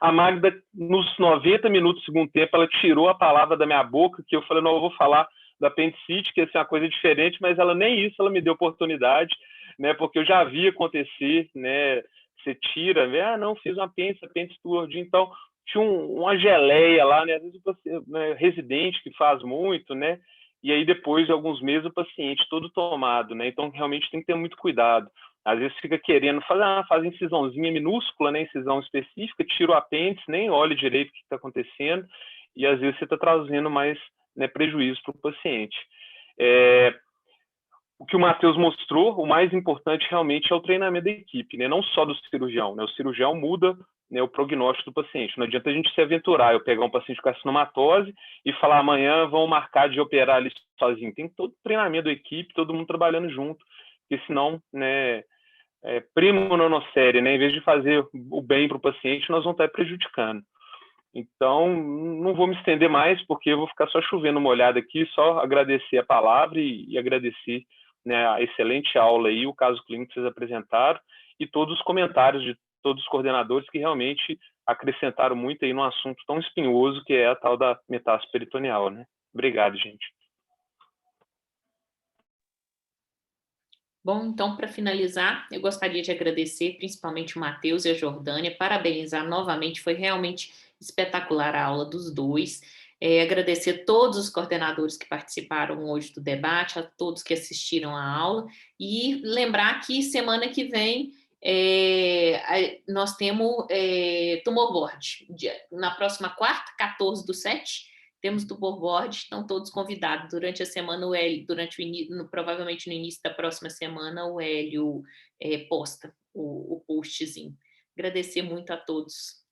A Magda, nos 90 minutos do segundo tempo, ela tirou a palavra da minha boca, que eu falei, não, eu vou falar da apendicite, que é uma coisa diferente, mas ela nem isso ela me deu oportunidade, né, porque eu já vi acontecer, né, você tira, não, fiz um apêndice gordinho, então tinha uma geleia lá, né, às vezes o residente que faz muito, né, e aí depois de alguns meses o paciente todo tomado, né, então realmente tem que ter muito cuidado. Às vezes fica querendo faz incisãozinha minúscula, né, incisão específica, tira o apêndice, nem olha direito o que está acontecendo, e às vezes você está trazendo mais, né, prejuízo para o paciente. O que o Matheus mostrou, o mais importante realmente é o treinamento da equipe, né, não só do cirurgião, né, o cirurgião muda né, o prognóstico do paciente. Não adianta a gente se aventurar, eu pegar um paciente com carcinomatose e falar amanhã vão marcar de operar ali sozinho. Tem todo o treinamento da equipe, todo mundo trabalhando junto, porque senão, né, primo non nocere, né, em vez de fazer o bem para o paciente, nós vamos estar prejudicando. Então, não vou me estender mais, porque eu vou ficar só chovendo molhado aqui, só agradecer a palavra e agradecer, né, a excelente aula aí, o caso clínico que vocês apresentaram, e todos os comentários de todos os coordenadores que realmente acrescentaram muito aí num assunto tão espinhoso que é a tal da metástase peritoneal, né? Obrigado, gente. Bom, então, para finalizar, eu gostaria de agradecer principalmente o Matheus e a Jordânia, parabenizar novamente, foi realmente espetacular a aula dos dois. Agradecer a todos os coordenadores que participaram hoje do debate, a todos que assistiram à aula, e lembrar que semana que vem nós temos tumor board. Na próxima quarta, 14/7, temos tumor board, estão todos convidados. Durante a semana, o Hélio, provavelmente no início da próxima semana, o Hélio posta o postzinho. Agradecer muito a todos.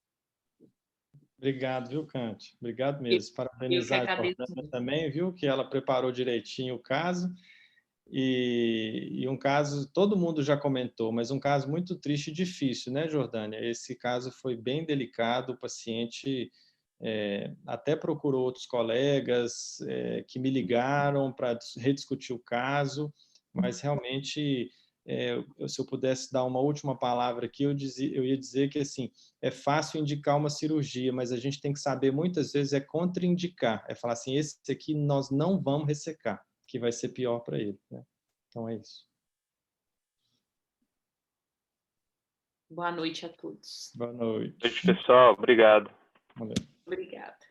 Obrigado, viu, Cante? Obrigado mesmo. Parabenizar a Jordânia também, viu, que ela preparou direitinho o caso. E um caso, todo mundo já comentou, mas um caso muito triste e difícil, né, Jordânia? Esse caso foi bem delicado, o paciente até procurou outros colegas que me ligaram para rediscutir o caso, mas realmente, se eu pudesse dar uma última palavra aqui, eu ia dizer que assim, é fácil indicar uma cirurgia, mas a gente tem que saber muitas vezes contraindicar, falar assim, esse aqui nós não vamos ressecar, que vai ser pior para ele, né? Então é isso. Boa noite a todos. Boa noite. Boa noite, pessoal. Obrigado. Valeu. Obrigada.